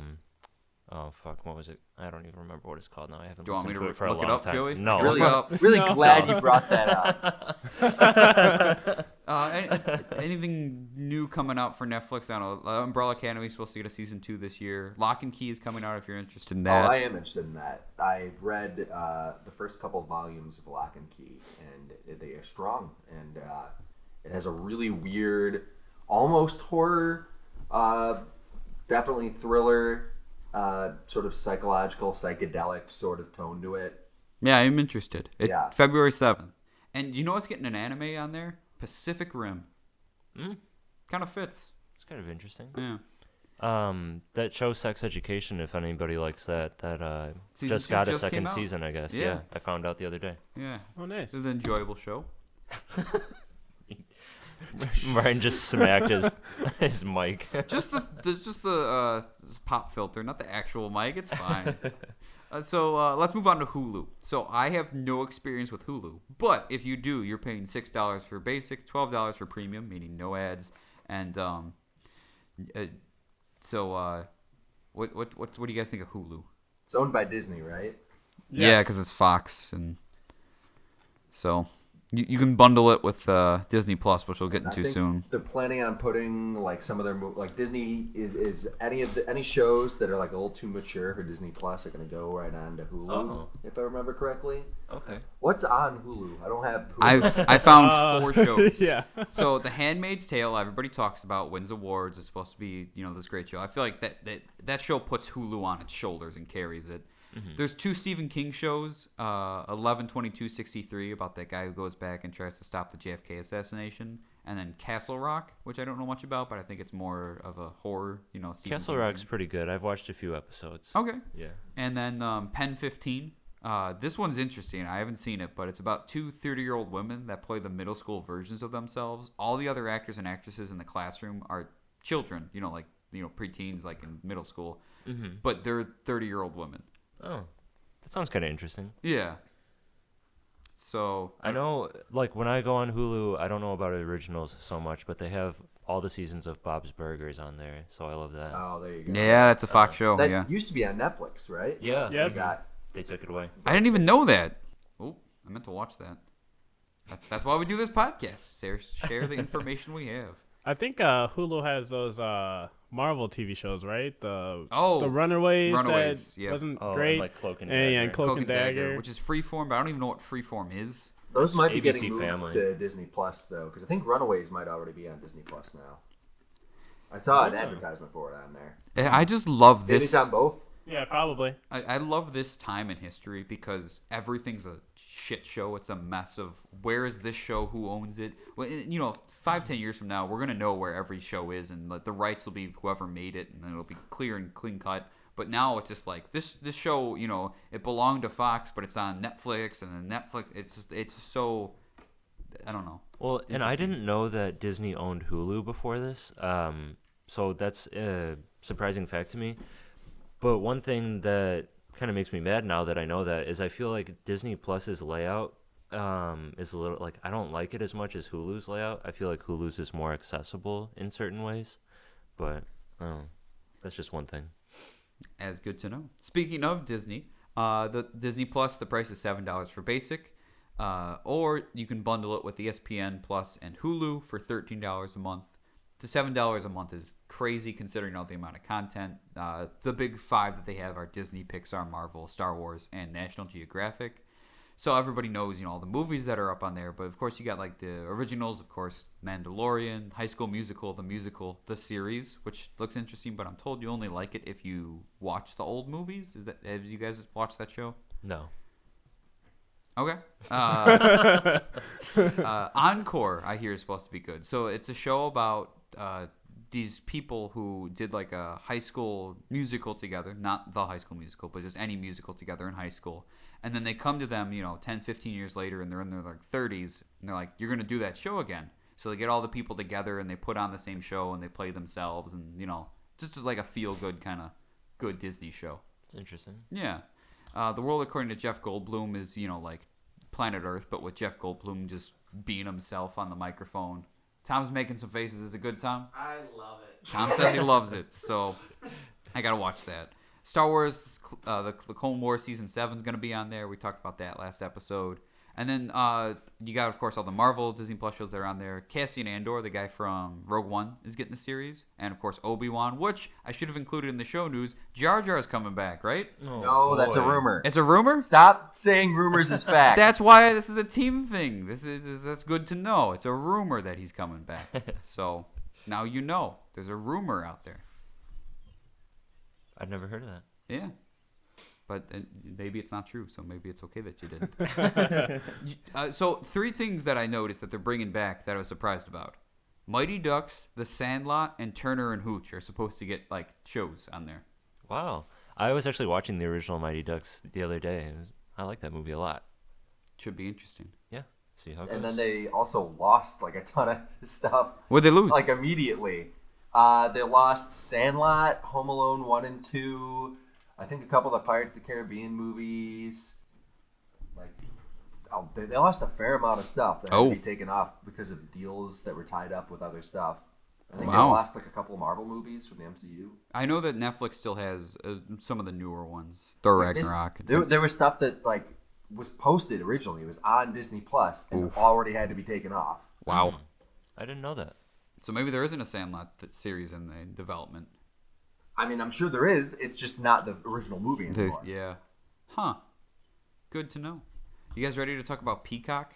[SPEAKER 3] fuck, what was it? I don't even remember what it's called now. I haven't
[SPEAKER 1] Do you want me
[SPEAKER 3] listened
[SPEAKER 1] to
[SPEAKER 3] to it for a
[SPEAKER 1] look it
[SPEAKER 3] long
[SPEAKER 1] up,
[SPEAKER 3] time.
[SPEAKER 1] Joey?
[SPEAKER 3] No.
[SPEAKER 2] Really,
[SPEAKER 1] Look it up.
[SPEAKER 2] really
[SPEAKER 4] No.
[SPEAKER 2] glad you brought that up.
[SPEAKER 1] Anything new coming out for Netflix? I don't know. Umbrella Academy is supposed to get a season 2 this year. Lock and Key is coming out if you're interested in
[SPEAKER 2] Oh,
[SPEAKER 1] that.
[SPEAKER 2] I am interested in that. I've read the first couple volumes of Lock and Key, and they are strong. And it has a really weird, almost horror, definitely thriller, sort of psychological, psychedelic sort of tone to it.
[SPEAKER 1] Yeah, I'm interested.
[SPEAKER 2] Yeah.
[SPEAKER 1] February 7th. And you know what's getting an anime on there? Pacific Rim. Kind of fits.
[SPEAKER 3] It's kind of interesting.
[SPEAKER 1] Yeah.
[SPEAKER 3] That show Sex Education, if anybody likes that
[SPEAKER 1] Season
[SPEAKER 3] just
[SPEAKER 1] 2
[SPEAKER 3] got a
[SPEAKER 1] just
[SPEAKER 3] second
[SPEAKER 1] came out.
[SPEAKER 3] season, I guess.
[SPEAKER 1] Yeah.
[SPEAKER 3] Yeah, I found out the other day.
[SPEAKER 1] Yeah.
[SPEAKER 4] Oh, nice.
[SPEAKER 1] It's an enjoyable show.
[SPEAKER 3] Ryan just smacked his His mic.
[SPEAKER 1] Just the pop filter, not the actual mic. It's fine. So let's move on to Hulu. So I have no experience with Hulu, but if you do, you're paying $6 for basic, $12 for premium, meaning no ads. And what do you guys think of Hulu?
[SPEAKER 2] It's owned by Disney, right?
[SPEAKER 1] Yeah,
[SPEAKER 4] Yes.
[SPEAKER 1] because it's Fox, and so you can bundle it with Disney Plus, which we'll get
[SPEAKER 2] I
[SPEAKER 1] into
[SPEAKER 2] think
[SPEAKER 1] soon.
[SPEAKER 2] they're planning on putting like some of their like Disney is any shows that are like a little too mature for Disney Plus are going to go right on to Hulu,
[SPEAKER 3] Oh.
[SPEAKER 2] if I remember correctly.
[SPEAKER 3] Okay.
[SPEAKER 2] What's on Hulu? I don't have Hulu.
[SPEAKER 1] I found 4 shows.
[SPEAKER 4] Yeah.
[SPEAKER 1] So The Handmaid's Tale, everybody talks about, wins awards. It's supposed to be, this great show. I feel like that show puts Hulu on its shoulders and carries it. Mm-hmm. There's 2 Stephen King shows, 11/22/63 about that guy who goes back and tries to stop the JFK assassination, and then Castle Rock, which I don't know much about, but I think it's more of a horror, Stephen
[SPEAKER 3] Castle
[SPEAKER 1] King
[SPEAKER 3] Rock's
[SPEAKER 1] thing.
[SPEAKER 3] pretty good. I've watched a few episodes.
[SPEAKER 1] Okay.
[SPEAKER 3] Yeah.
[SPEAKER 1] And then Pen 15. This one's interesting. I haven't seen it, but it's about 2 30-year-old women that play the middle school versions of themselves. All the other actors and actresses in the classroom are children, preteens, like in middle school. Mm-hmm. But they're 30-year-old women.
[SPEAKER 3] Oh, that sounds kind of interesting.
[SPEAKER 1] Yeah. So
[SPEAKER 3] I know, like, when I go on Hulu, I don't know about originals so much, but they have all the seasons of Bob's Burgers on there, so I love that.
[SPEAKER 2] Oh, there you go.
[SPEAKER 1] yeah, that's a Fox show.
[SPEAKER 2] That
[SPEAKER 1] Yeah.
[SPEAKER 2] used to be on Netflix, right?
[SPEAKER 3] Yeah.
[SPEAKER 4] Yeah.
[SPEAKER 2] They got
[SPEAKER 3] They took it away.
[SPEAKER 1] I didn't even know that. Oh, I meant to watch that. That's why we do this podcast. Share the information we have.
[SPEAKER 4] I think Hulu has those Marvel TV shows, right? The
[SPEAKER 1] Oh,
[SPEAKER 4] Runaways
[SPEAKER 1] Runaways,
[SPEAKER 4] that
[SPEAKER 1] yeah.
[SPEAKER 4] wasn't
[SPEAKER 3] Oh,
[SPEAKER 4] great.
[SPEAKER 3] and, like, Cloak and
[SPEAKER 4] yeah,
[SPEAKER 3] Dagger.
[SPEAKER 4] and Cloak and Dagger.
[SPEAKER 1] which is Freeform, but I don't even know what Freeform is.
[SPEAKER 2] those might be
[SPEAKER 3] ABC
[SPEAKER 2] getting moved
[SPEAKER 3] Family.
[SPEAKER 2] to Disney Plus though, because I think Runaways might already be on Disney Plus now. I saw an advertisement for it on there.
[SPEAKER 1] I just love
[SPEAKER 2] Maybe
[SPEAKER 1] this.
[SPEAKER 2] it's on both.
[SPEAKER 4] Yeah, probably.
[SPEAKER 1] I love this time in history because everything's a shit show. It's a mess of where is this show, who owns it. Well, 5-10 years from now, we're gonna know where every show is, and like the rights will be whoever made it, and then it'll be clear and clean cut. But now it's just like this show, it belonged to Fox, but it's on Netflix, and then Netflix. It's so, I don't know.
[SPEAKER 3] Well, and I didn't know that Disney owned Hulu before this, so that's a surprising fact to me. But one thing that kind of makes me mad now that I know that is I feel like Disney Plus's layout is a little, like, I don't like it as much as Hulu's layout. I feel like Hulu's is more accessible in certain ways, but that's just one thing.
[SPEAKER 1] As good to know. Speaking of Disney, the Disney Plus, the price is $7 for basic, or you can bundle it with ESPN Plus and Hulu for $13 a month. To $7 a month is crazy considering all the amount of content. The big 5 that they have are Disney, Pixar, Marvel, Star Wars, and National Geographic. So everybody knows, all the movies that are up on there. But of course, you got like the originals, of course, Mandalorian, High School Musical, the series, which looks interesting. But I'm told you only like it if you watch the old movies. Have you guys watched that show?
[SPEAKER 3] No.
[SPEAKER 1] Okay. Encore, I hear, is supposed to be good. So it's a show about these people who did like a high school musical together, not the High School Musical, but just any musical together in high school. And then they come to them, 10, 15 years later, and they're in their like 30s, and they're like, you're going to do that show again. So they get all the people together, and they put on the same show, and they play themselves, and, just like a feel-good kind of good Disney show.
[SPEAKER 3] It's interesting.
[SPEAKER 1] Yeah. The world, according to Jeff Goldblum, is, like Planet Earth, but with Jeff Goldblum just being himself on the microphone. Tom's making some faces. Is it good, Tom?
[SPEAKER 5] I love it.
[SPEAKER 1] Tom says he loves it, so I got to watch that. Star Wars, the Clone Wars Season 7 is going to be on there. We talked about that last episode. And then you got, of course, all the Marvel, Disney Plus shows that are on there. Cassian Andor, the guy from Rogue One, is getting a series. And, of course, Obi-Wan, which I should have included in the show news. Jar Jar is coming back, right?
[SPEAKER 2] No, that's a
[SPEAKER 3] boy.
[SPEAKER 2] rumor.
[SPEAKER 1] It's a rumor?
[SPEAKER 2] Stop saying rumors is fact.
[SPEAKER 1] That's why this is a team thing. That's good to know. It's a rumor that he's coming back. So now you know. There's a rumor out there.
[SPEAKER 3] I've never heard of that.
[SPEAKER 1] Yeah. But maybe it's not true, so maybe it's okay that you didn't. So 3 things that I noticed that they're bringing back that I was surprised about. Mighty Ducks, The Sandlot, and Turner and Hooch are supposed to get like shows on there.
[SPEAKER 3] Wow. I was actually watching the original Mighty Ducks the other day, and I like that movie a lot.
[SPEAKER 1] Should be interesting.
[SPEAKER 3] Yeah. See how it goes.
[SPEAKER 2] And then they also lost like a ton of stuff
[SPEAKER 1] What'd they lose?
[SPEAKER 2] like immediately. They lost Sandlot, Home Alone 1 and 2. I think a couple of the Pirates of the Caribbean movies. They lost a fair amount of stuff that had to be taken off because of deals that were tied up with other stuff. I think they lost like a couple of Marvel movies from the MCU.
[SPEAKER 1] I know that Netflix still has some of the newer ones. Thor Ragnarok.
[SPEAKER 2] There was stuff that was posted originally. It was on Disney Plus and already had to be taken off.
[SPEAKER 1] Wow.
[SPEAKER 3] I didn't know that.
[SPEAKER 1] So maybe there isn't a Sandlot series in the development.
[SPEAKER 2] I mean, I'm sure there is. It's just not the original movie anymore.
[SPEAKER 1] Yeah. Huh. Good to know. You guys ready to talk about Peacock?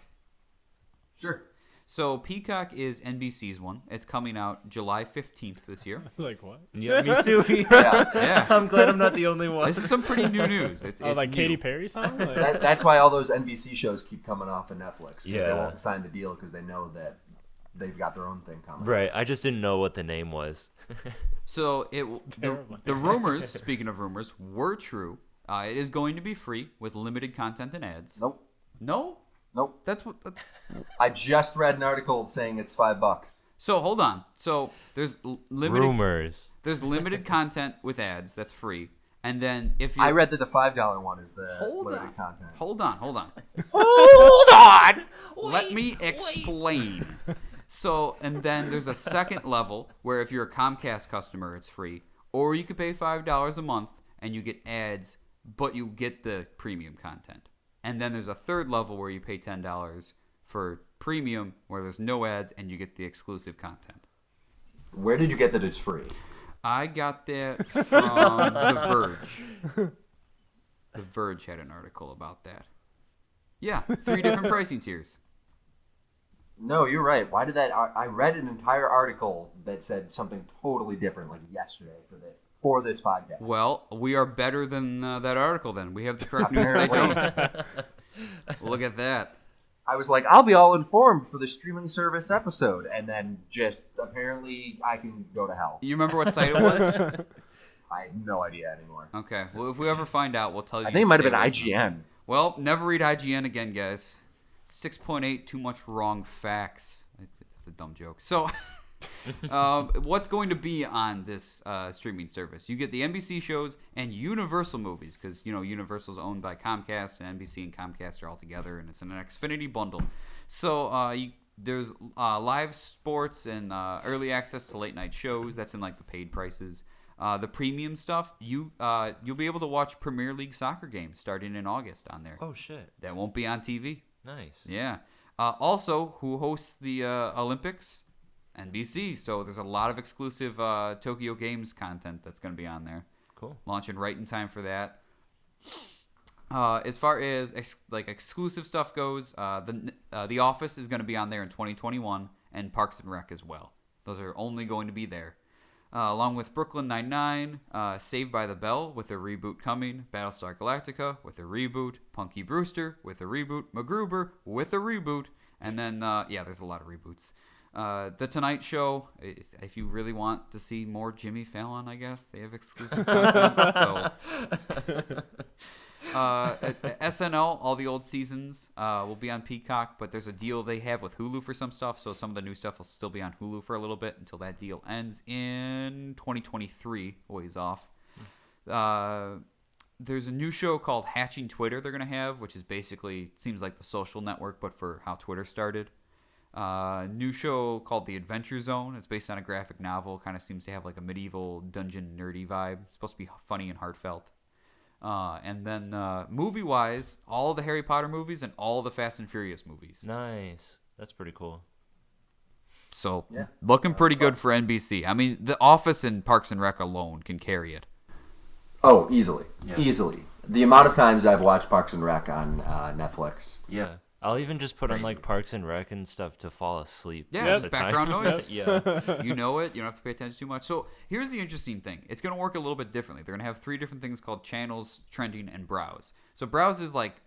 [SPEAKER 2] Sure.
[SPEAKER 1] So Peacock is NBC's one. It's coming out July 15th this year.
[SPEAKER 4] Like what?
[SPEAKER 3] Yeah, me too.
[SPEAKER 1] Yeah.
[SPEAKER 3] I'm glad I'm not the only one.
[SPEAKER 1] This is some pretty new news.
[SPEAKER 4] Like Katy Perry song? Like...
[SPEAKER 2] That's why all those NBC shows keep coming off of Netflix.
[SPEAKER 3] Yeah.
[SPEAKER 2] They won't sign the deal because they know that they've got their own thing coming.
[SPEAKER 3] Right. I just didn't know what the name was.
[SPEAKER 1] So the rumors, speaking of rumors, were true. It is going to be free with limited content and ads.
[SPEAKER 2] Nope.
[SPEAKER 1] No?
[SPEAKER 2] Nope.
[SPEAKER 1] That's what.
[SPEAKER 2] I just read an article saying it's $5.
[SPEAKER 1] So hold on. So there's limited
[SPEAKER 3] Rumors.
[SPEAKER 1] There's limited content with ads that's free, and then if you
[SPEAKER 2] I read that the $5 one is the
[SPEAKER 1] hold
[SPEAKER 2] limited
[SPEAKER 1] on,
[SPEAKER 2] content.
[SPEAKER 1] hold on, hold on. Let me explain. So and then there's a second level where if you're a Comcast customer, it's free, or you could pay $5 a month and you get ads, but you get the premium content. And then there's a third level where you pay $10 for premium, where there's no ads, and you get the exclusive content.
[SPEAKER 2] Where did you get that it's free?
[SPEAKER 1] I got that from The Verge. The Verge had an article about that. Yeah, 3 different pricing tiers.
[SPEAKER 2] No, you're right. Why did that? I read an entire article that said something totally different, like yesterday, for this podcast.
[SPEAKER 1] Well, we are better than that article then. We have the correct news, and they don't. Look at that.
[SPEAKER 2] I was like, I'll be all informed for the streaming service episode, and then just apparently I can go to hell.
[SPEAKER 1] You remember what site it was?
[SPEAKER 2] I have no idea anymore.
[SPEAKER 1] Okay, well, if we ever find out, we'll tell you.
[SPEAKER 2] I think it might have been
[SPEAKER 1] stay away from it.
[SPEAKER 2] IGN.
[SPEAKER 1] Well, never read IGN again, guys. 6.8, too much wrong facts. It's a dumb joke. So, what's going to be on this streaming service? You get the NBC shows and Universal movies, because Universal's owned by Comcast, and NBC and Comcast are all together, and it's in an Xfinity bundle. So there's live sports and early access to late night shows. That's in like the paid prices. The premium stuff, you'll be able to watch Premier League soccer games starting in August on there.
[SPEAKER 3] Oh shit!
[SPEAKER 1] That won't be on TV.
[SPEAKER 3] Nice.
[SPEAKER 1] Yeah. Also, who hosts the Olympics? NBC. So there's a lot of exclusive Tokyo Games content that's going to be on there.
[SPEAKER 3] Cool.
[SPEAKER 1] Launching right in time for that. As far as exclusive stuff goes, the Office is going to be on there in 2021, and Parks and Rec as well. Those are only going to be there. Along with Brooklyn Nine-Nine, Saved by the Bell with a reboot coming, Battlestar Galactica with a reboot, Punky Brewster with a reboot, MacGruber with a reboot, and then, there's a lot of reboots. The Tonight Show, if you really want to see more Jimmy Fallon, I guess, they have exclusive content. So, SNL, all the old seasons will be on Peacock, but there's a deal they have with Hulu for some stuff, so some of the new stuff will still be on Hulu for a little bit until that deal ends in 2023, ways off. There's a new show called Hatching Twitter they're going to have, which is basically, seems like the Social Network, but for how Twitter started. New show called The Adventure Zone. It's based on a graphic novel, kind of seems to have like a medieval dungeon nerdy vibe. It's supposed to be funny and heartfelt. And then movie-wise, all the Harry Potter movies and all the Fast and Furious movies.
[SPEAKER 3] Nice. That's pretty cool.
[SPEAKER 1] So, looking pretty good for NBC. I mean, The Office and Parks and Rec alone can carry it.
[SPEAKER 2] Oh, easily. Yeah. Easily. The amount of times I've watched Parks and Rec on Netflix.
[SPEAKER 3] Yeah. I'll even just put on like Parks and Rec and stuff to fall asleep.
[SPEAKER 1] Yeah, it's background noise.
[SPEAKER 3] Yeah.
[SPEAKER 1] You know it. You don't have to pay attention too much. So here's the interesting thing. It's going to work a little bit differently. They're going to have 3 different things called channels, trending, and browse. So browse is like,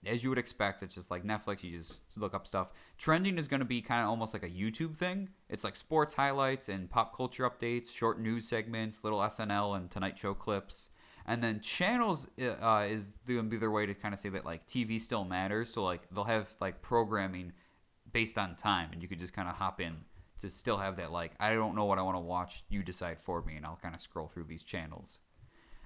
[SPEAKER 1] as you would expect, it's just like Netflix. You just look up stuff. Trending is going to be kind of almost like a YouTube thing. It's like sports highlights and pop culture updates, short news segments, little SNL and Tonight Show clips. And then channels is going to be their way to kind of say that like TV still matters. So like they'll have like programming based on time, and you could just kind of hop in to still have that, like, I don't know what I want to watch, you decide for me, and I'll kind of scroll through these channels.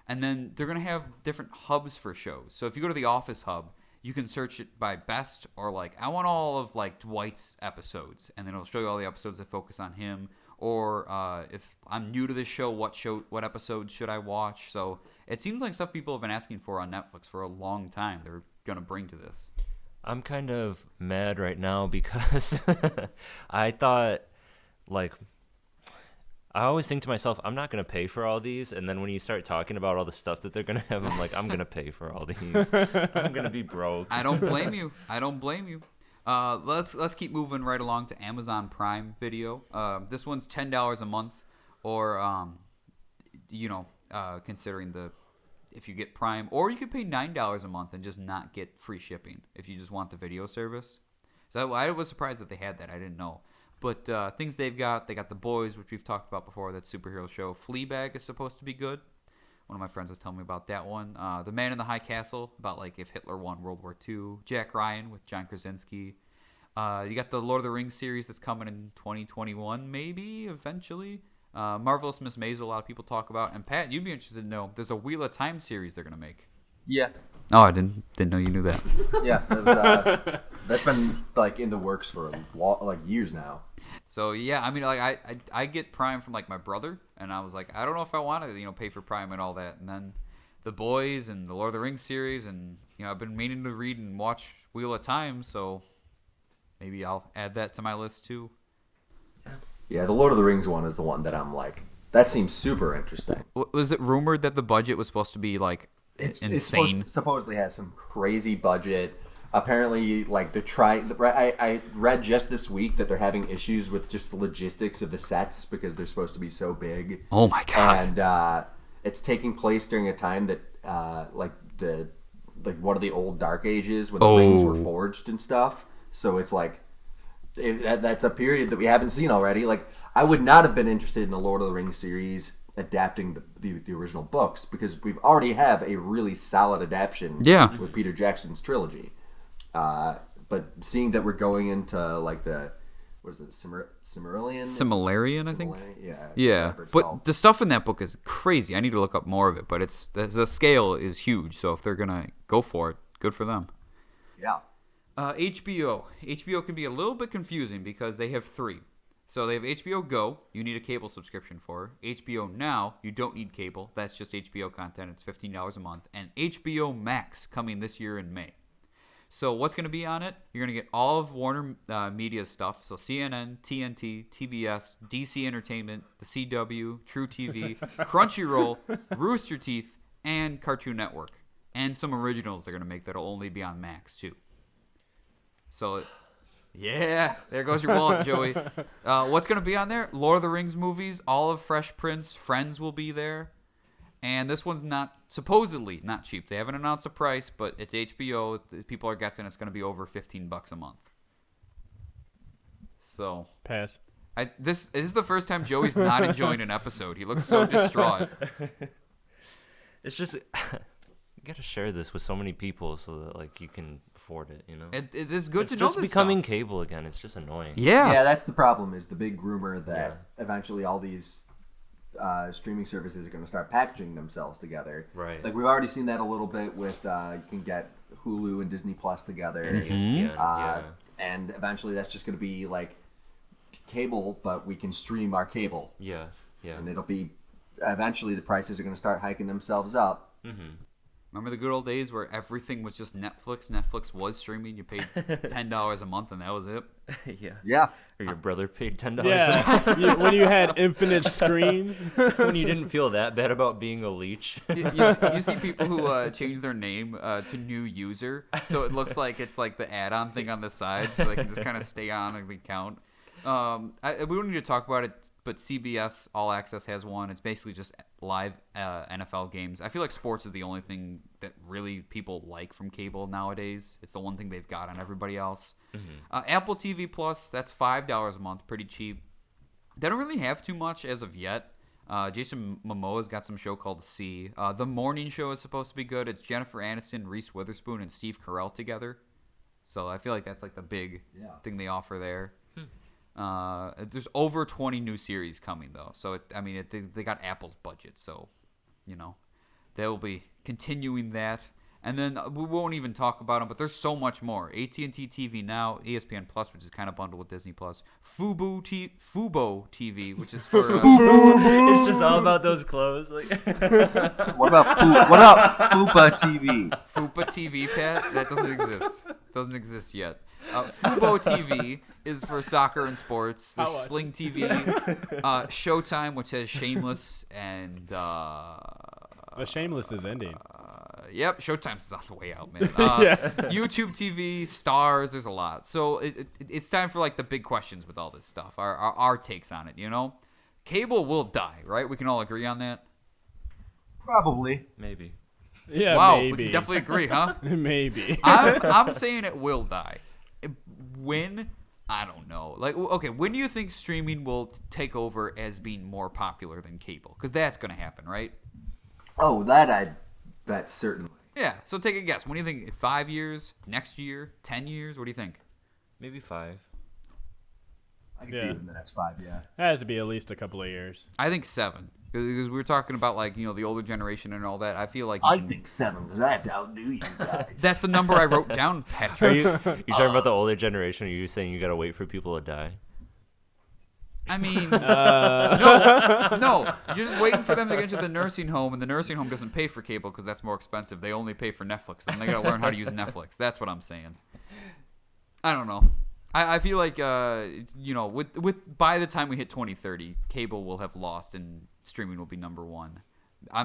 [SPEAKER 1] And then they're going to have different hubs for shows. So if you go to the Office hub, you can search it by best, or like, I want all of like Dwight's episodes, and then it'll show you all the episodes that focus on him. Or if I'm new to this show, what episodes should I watch? So it seems like stuff people have been asking for on Netflix for a long time. They're going to bring to this.
[SPEAKER 3] I'm kind of mad right now because I thought, like, I always think to myself, I'm not going to pay for all these. And then when you start talking about all the stuff that they're going to have, I'm like, I'm going to pay for all these. I'm going to be broke.
[SPEAKER 1] I don't blame you. Let's keep moving right along to Amazon Prime Video. This one's $10 a month, or considering if you get Prime, or you could pay $9 a month and just not get free shipping if you just want the video service. So I was surprised that they had that. I didn't know. But things they got The Boys, which we've talked about before, that superhero show. Fleabag is supposed to be good. One of my friends was telling me about that one. The Man in the High Castle, about like if Hitler won World War II. Jack Ryan with John Krasinski. You got the Lord of the Rings series that's coming in 2021, maybe, eventually. Marvelous Miss Maisel, a lot of people talk about. And Pat, you'd be interested to know, there's a Wheel of Time series they're going to make.
[SPEAKER 2] Yeah.
[SPEAKER 1] Oh, I didn't know you knew that.
[SPEAKER 2] Yeah, that's been like in the works for years now.
[SPEAKER 1] So yeah, I mean, like I get Prime from like my brother, and I was like, I don't know if I want to pay for Prime and all that. And then The Boys and the Lord of the Rings series, and I've been meaning to read and watch Wheel of Time, so maybe I'll add that to my list too.
[SPEAKER 2] Yeah, the Lord of the Rings one is the one that I'm like, that seems super interesting.
[SPEAKER 1] Was it rumored that the budget was supposed to be like insane?
[SPEAKER 2] It supposedly has some crazy budget. Apparently, like I read just this week that they're having issues with just the logistics of the sets because they're supposed to be so big.
[SPEAKER 1] Oh my god!
[SPEAKER 2] And it's taking place during a time that one of the old Dark Ages when the rings were forged and stuff. So it's like that's a period that we haven't seen already. Like, I would not have been interested in the Lord of the Rings series adapting the original books because we've already have a really solid adaptation with Peter Jackson's trilogy. But seeing that we're going into like
[SPEAKER 1] Silmarillion, I think.
[SPEAKER 2] Yeah.
[SPEAKER 1] But the stuff in that book is crazy. I need to look up more of it, but the scale is huge. So if they're gonna go for it, good for them.
[SPEAKER 2] Yeah.
[SPEAKER 1] HBO can be a little bit confusing because they have 3. So they have HBO Go, you need a cable subscription for. HBO Now, you don't need cable. That's just HBO content. It's $15 a month. And HBO Max coming this year in May. So what's going to be on it? You're going to get all of Warner Media stuff. So CNN, TNT, TBS, DC Entertainment, the CW, True TV, Crunchyroll, Rooster Teeth, and Cartoon Network. And some originals they're going to make that'll only be on Max, too. So, yeah, there goes your wallet, Joey. What's going to be on there? Lord of the Rings movies, all of Fresh Prince, Friends will be there. And this one's supposedly not cheap. They haven't announced a price, but it's HBO. People are guessing it's going to be over $15 a month. So
[SPEAKER 4] pass.
[SPEAKER 1] This is the first time Joey's not enjoying an episode. He looks so distraught.
[SPEAKER 3] It's just you got to share this with so many people so that like you can afford it.
[SPEAKER 1] It is good
[SPEAKER 3] it's
[SPEAKER 1] to know. It's
[SPEAKER 3] just becoming cable again. It's just annoying.
[SPEAKER 2] Yeah, that's the problem. Is the big rumor that eventually all these streaming services are going to start packaging themselves together.
[SPEAKER 3] Right.
[SPEAKER 2] Like, we've already seen that a little bit with you can get Hulu and Disney Plus together. And eventually that's just going to be like cable, but we can stream our cable.
[SPEAKER 3] Yeah.
[SPEAKER 2] And it'll be eventually the prices are going to start hiking themselves up.
[SPEAKER 1] Remember the good old days where everything was just Netflix? Netflix was streaming. You paid $10 a month, and that was it.
[SPEAKER 2] Yeah.
[SPEAKER 3] Or your brother paid $10.
[SPEAKER 4] Yeah. When you had infinite screens.
[SPEAKER 3] When you didn't feel that bad about being a leech.
[SPEAKER 1] You see people who change their name to new user, so it looks like it's like the add-on thing on the side, so they can just kind of stay on the account. We don't need to talk about it, but CBS All Access has one. It's basically just live NFL games. I feel like sports is the only thing that really people like from cable nowadays. It's the one thing they've got on everybody else. Apple TV Plus, that's $5 a month, pretty cheap. They don't really have too much as of yet. Jason Momoa's got some show called C. The Morning Show is supposed to be good. It's Jennifer Aniston, Reese Witherspoon, and Steve Carell together. So I feel like that's like the big thing they offer there. There's over 20 new series coming though, so they got Apple's budget, so they'll be continuing that. And then we won't even talk about them, but there's so much more. AT&T TV Now, ESPN Plus, which is kind of bundled with Disney Plus, Fubo TV, which is for
[SPEAKER 3] It's just all about those clothes. Like,
[SPEAKER 2] What about Fupa TV?
[SPEAKER 1] Fupa TV, Pat. That doesn't exist. Doesn't exist yet. Fubo TV is for soccer and sports. There's Sling TV, Showtime, which has Shameless, and
[SPEAKER 4] Shameless is ending.
[SPEAKER 1] Yep, Showtime's on the way out, man. YouTube TV, Stars, there's a lot. So it's time for like the big questions with all this stuff. Our takes on it, Cable will die, right? We can all agree on that.
[SPEAKER 2] Probably.
[SPEAKER 3] maybe.
[SPEAKER 4] Yeah,
[SPEAKER 1] Wow,
[SPEAKER 4] maybe.
[SPEAKER 1] we can definitely agree, huh?
[SPEAKER 4] Maybe.
[SPEAKER 1] I'm saying it will die. When? I don't know. Like, okay, when do you think streaming will take over as being more popular than cable? Because that's going to happen, right?
[SPEAKER 2] Oh, that I bet certainly.
[SPEAKER 1] Yeah, so take a guess. When do you think? 5 years? Next year? 10 years? What do you think?
[SPEAKER 3] Maybe 5.
[SPEAKER 2] I can see it in the next 5, yeah.
[SPEAKER 4] That has to be at least a couple of years.
[SPEAKER 1] I think 7. Because we were talking about, like, the older generation and all that. I feel like...
[SPEAKER 2] I think 7, because I have to outdo you guys.
[SPEAKER 1] That's the number I wrote down,
[SPEAKER 3] Are
[SPEAKER 1] Patrick.
[SPEAKER 3] you talking about the older generation? Or are you saying you gotta wait for people to die?
[SPEAKER 1] I mean, no. You're just waiting for them to get to the nursing home, and the nursing home doesn't pay for cable because that's more expensive. They only pay for Netflix, and they gotta learn how to use Netflix. That's what I'm saying. I don't know. I feel like with by the time we hit 2030, cable will have lost, and streaming will be number one.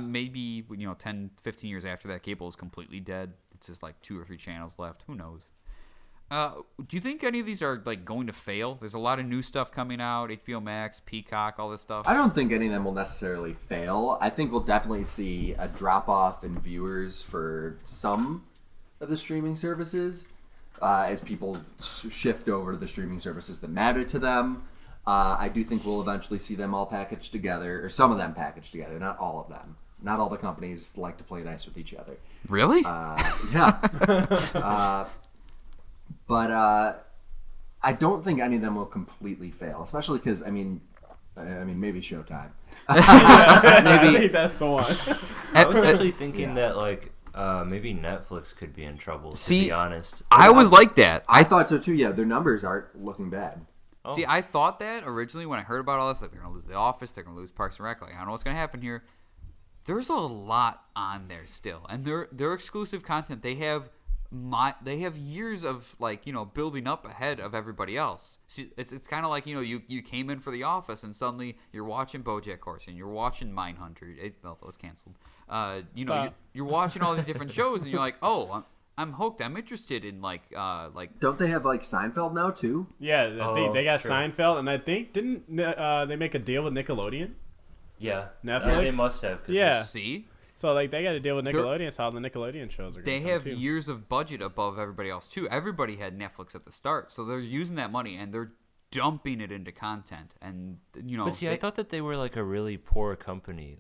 [SPEAKER 1] Maybe 10, 15 years after that, cable is completely dead. It's just like 2 or 3 channels left. Who knows? Do you think any of these are like going to fail? There's a lot of new stuff coming out, HBO Max, Peacock, all this stuff.
[SPEAKER 2] I don't think any of them will necessarily fail. I think we'll definitely see a drop-off in viewers for some of the streaming services as people shift over to the streaming services that matter to them. I do think we'll eventually see them all packaged together, or some of them packaged together, not all of them. Not all the companies like to play nice with each other.
[SPEAKER 1] Really?
[SPEAKER 2] Yeah. But I don't think any of them will completely fail, especially because, I mean, maybe Showtime.
[SPEAKER 4] I think that's the one.
[SPEAKER 3] I was actually thinking that maybe Netflix could be in trouble. To be honest,
[SPEAKER 1] I was like that.
[SPEAKER 2] I thought so too. Yeah, their numbers aren't looking bad.
[SPEAKER 3] Oh.
[SPEAKER 1] See, I thought that originally when I heard about all this, like they're gonna lose The Office, they're gonna lose Parks and Rec. Like I don't know what's gonna happen here. There's a lot on there still, and their exclusive content. They have years of building up ahead of everybody else. So it's kind of like you came in for The Office and suddenly you're watching BoJack Horseman, you're watching Mindhunter. Although it's canceled. You're watching all these different shows and you're like, oh, I'm hooked. I'm interested in like.
[SPEAKER 2] Don't they have Seinfeld now too?
[SPEAKER 4] Yeah, they got
[SPEAKER 3] true.
[SPEAKER 4] Seinfeld, and I think didn't they make a deal with Nickelodeon?
[SPEAKER 3] Yeah,
[SPEAKER 4] Netflix?
[SPEAKER 3] they must have.
[SPEAKER 4] Yeah.
[SPEAKER 1] See.
[SPEAKER 4] So they got to deal with Nickelodeon. So all the Nickelodeon shows are.
[SPEAKER 1] They
[SPEAKER 4] come
[SPEAKER 1] have
[SPEAKER 4] too.
[SPEAKER 1] years of budget above everybody else too. Everybody had Netflix at the start, so they're using that money and they're dumping it into content. And
[SPEAKER 3] But see, I thought that they were like a really poor company,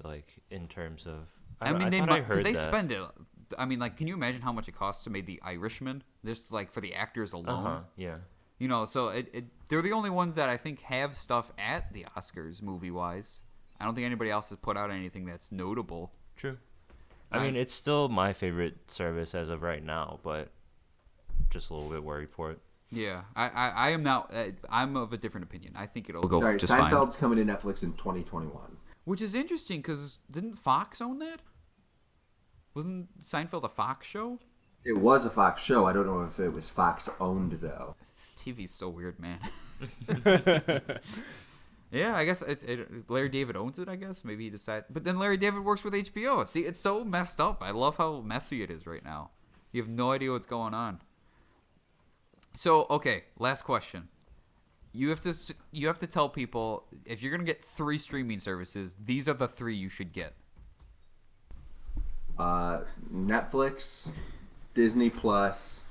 [SPEAKER 3] in terms of.
[SPEAKER 1] I mean, they
[SPEAKER 3] thought I
[SPEAKER 1] might
[SPEAKER 3] heard
[SPEAKER 1] because they
[SPEAKER 3] that.
[SPEAKER 1] spend it. I mean, can you imagine how much it costs to make The Irishman? Just for the actors alone.
[SPEAKER 3] Yeah.
[SPEAKER 1] So they're the only ones that I think have stuff at the Oscars movie wise. I don't think anybody else has put out anything that's notable.
[SPEAKER 3] True. I mean, it's still my favorite service as of right now, but just a little bit worried for it.
[SPEAKER 1] Yeah, I am now. I'm of a different opinion. I think it'll go
[SPEAKER 2] Sorry,
[SPEAKER 1] just fine.
[SPEAKER 2] Seinfeld's coming to Netflix in 2021.
[SPEAKER 1] Which is interesting because didn't Fox own that? Wasn't Seinfeld a Fox show?
[SPEAKER 2] It was a Fox show. I don't know if it was Fox owned though.
[SPEAKER 1] TV's so weird, man. Yeah, I guess Larry David owns it, I guess. Maybe he decided. But then Larry David works with HBO. See, it's so messed up. I love how messy it is right now. You have no idea what's going on. So, okay, last question. You have to tell people, if you're going to get 3 streaming services, these are the 3 you should get.
[SPEAKER 2] Netflix, Disney Plus.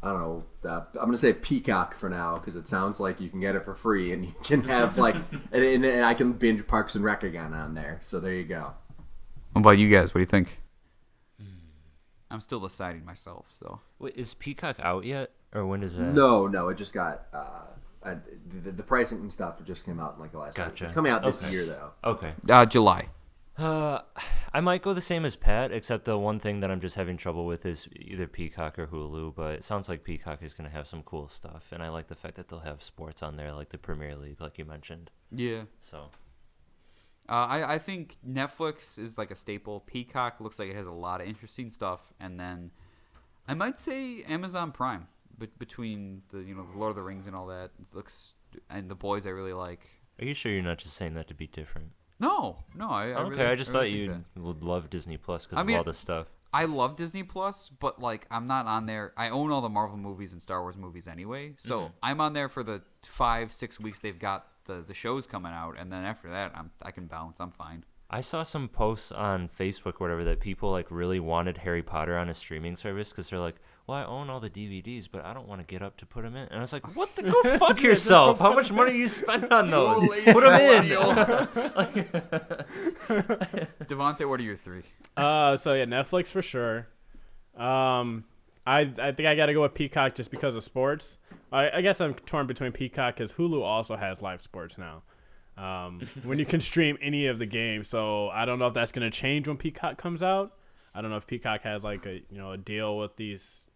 [SPEAKER 2] I don't know. I'm gonna say Peacock for now because it sounds like you can get it for free and you can have and I can binge Parks and Rec again on there. So there you go.
[SPEAKER 1] What about you guys? What do you think? I'm still deciding myself. So
[SPEAKER 3] Wait, is Peacock out yet, or when is that?
[SPEAKER 2] No, it just got The pricing and stuff just came out in like the last week.
[SPEAKER 3] Gotcha.
[SPEAKER 2] It's coming out this
[SPEAKER 3] Okay.
[SPEAKER 2] year though.
[SPEAKER 3] Okay.
[SPEAKER 1] July.
[SPEAKER 3] I might go the same as Pat, except the one thing that I'm just having trouble with is either Peacock or Hulu, but it sounds like Peacock is going to have some cool stuff, and I like the fact that they'll have sports on there, like the Premier League, like you mentioned.
[SPEAKER 1] Yeah.
[SPEAKER 3] So,
[SPEAKER 1] I think Netflix is like a staple. Peacock looks like it has a lot of interesting stuff, and then I might say Amazon Prime, between the the Lord of the Rings and all that. It looks, and The Boys I really like.
[SPEAKER 3] are you sure you're not just saying that to be different?
[SPEAKER 1] No, I
[SPEAKER 3] Okay,
[SPEAKER 1] really,
[SPEAKER 3] I just thought
[SPEAKER 1] really
[SPEAKER 3] you
[SPEAKER 1] think that.
[SPEAKER 3] would love Disney Plus because
[SPEAKER 1] I
[SPEAKER 3] of
[SPEAKER 1] mean,
[SPEAKER 3] all this stuff.
[SPEAKER 1] I love Disney Plus, but like I'm not on there. I own all the Marvel movies and Star Wars movies anyway, so I'm on there for the 5-6 weeks they've got the shows coming out, and then after that I can bounce. I'm fine.
[SPEAKER 3] I saw some posts on Facebook or whatever that people like really wanted Harry Potter on a streaming service because they're like, well, I own all the DVDs, but I don't want to get up to put them in. And I was like, what the go fuck yourself? How much money you spend on those? Put them in.
[SPEAKER 1] Devontae, what are your 3?
[SPEAKER 4] So yeah, Netflix for sure. I think I got to go with Peacock just because of sports. I guess I'm torn between Peacock because Hulu also has live sports now. When you can stream any of the games, so I don't know if that's gonna change when Peacock comes out. I don't know if Peacock has like a deal with these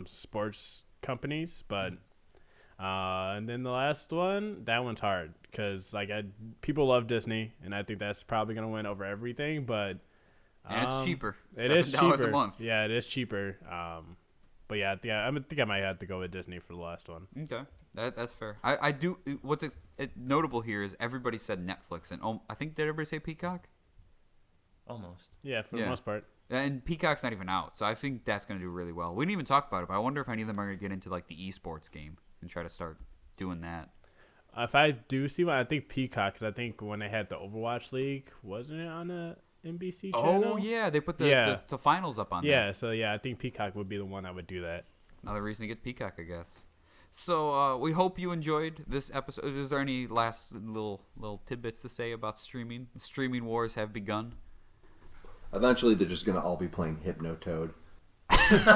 [SPEAKER 4] sports companies, but and then the last one, that one's hard because people love Disney, and I think that's probably gonna win over everything. But
[SPEAKER 1] And it's cheaper.
[SPEAKER 4] It is
[SPEAKER 1] $7
[SPEAKER 4] cheaper
[SPEAKER 1] a month.
[SPEAKER 4] Yeah, it is cheaper. But yeah, I think I might have to go with Disney for the last one.
[SPEAKER 1] Okay, that's fair. I do. What's notable here is everybody said Netflix, and I think did everybody say Peacock?
[SPEAKER 3] Almost.
[SPEAKER 4] Yeah, for the most part.
[SPEAKER 1] And Peacock's not even out, so I think that's going to do really well. We didn't even talk about it, but I wonder if any of them are going to get into like the esports game and try to start doing that.
[SPEAKER 4] If I do see one, I think Peacock, because I think when they had the Overwatch League, wasn't it on the NBC channel?
[SPEAKER 1] Oh yeah, they put the finals up on there.
[SPEAKER 4] Yeah, so yeah, I think Peacock would be the one that would do that.
[SPEAKER 1] Another reason to get Peacock, I guess. So we hope you enjoyed this episode. Is there any last little tidbits to say about streaming? The streaming wars have begun.
[SPEAKER 2] Eventually, they're just gonna all be playing Hypnotoad.
[SPEAKER 1] That's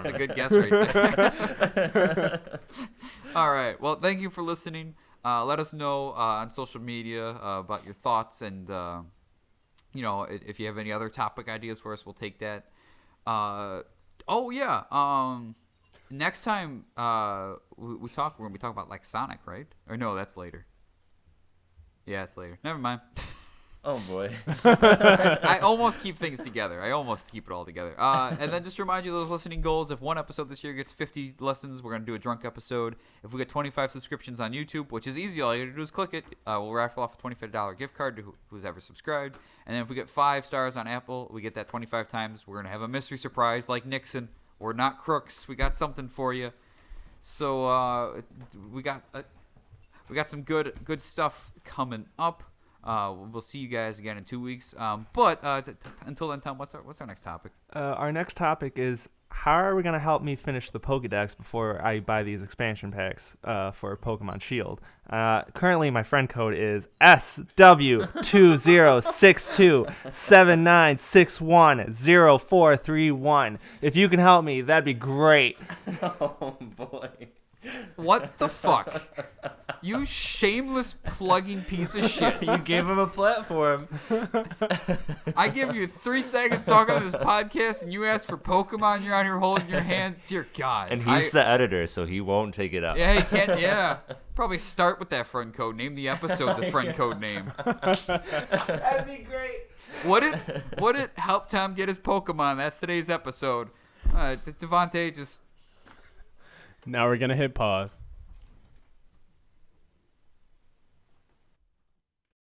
[SPEAKER 1] a good guess right there. All right. Well, thank you for listening. Let us know on social media about your thoughts, and if you have any other topic ideas for us, we'll take that. Next time we talk, we're gonna be talking about like Sonic, right? Or no, that's later. Yeah, it's later. Never mind.
[SPEAKER 3] Oh boy.
[SPEAKER 1] I almost keep things together. I almost keep it all together. And then just to remind you those listening goals, if one episode this year gets 50 listens, we're going to do a drunk episode. If we get 25 subscriptions on YouTube, which is easy, all you got to do is click it, we'll raffle off a $25 gift card to who's ever subscribed. And then if we get 5 stars on Apple, we get that 25 times. We're going to have a mystery surprise like Nixon. We're not crooks. We got something for you. So we got some good stuff coming up. We'll see you guys again in 2 weeks. But until then, Tom, what's our next topic?
[SPEAKER 5] Our next topic is how are we going to help me finish the Pokedex before I buy these expansion packs for Pokemon Shield? Currently, my friend code is SW206279610431. If you can help me, that'd be great.
[SPEAKER 3] Oh boy.
[SPEAKER 1] What the fuck? You shameless plugging piece of shit.
[SPEAKER 3] You gave him a platform.
[SPEAKER 1] I give you 3 seconds talking on this podcast, and you ask for Pokemon. You're out here holding your hands. Dear God.
[SPEAKER 3] And he's the editor, so he won't take it out.
[SPEAKER 1] Yeah, he can't. Yeah. Probably start with that friend code. Name the episode the friend code name.
[SPEAKER 5] That'd be great.
[SPEAKER 1] Would it help Tom get his Pokemon? That's today's episode. Devontae, just...
[SPEAKER 4] Now we're going to hit pause.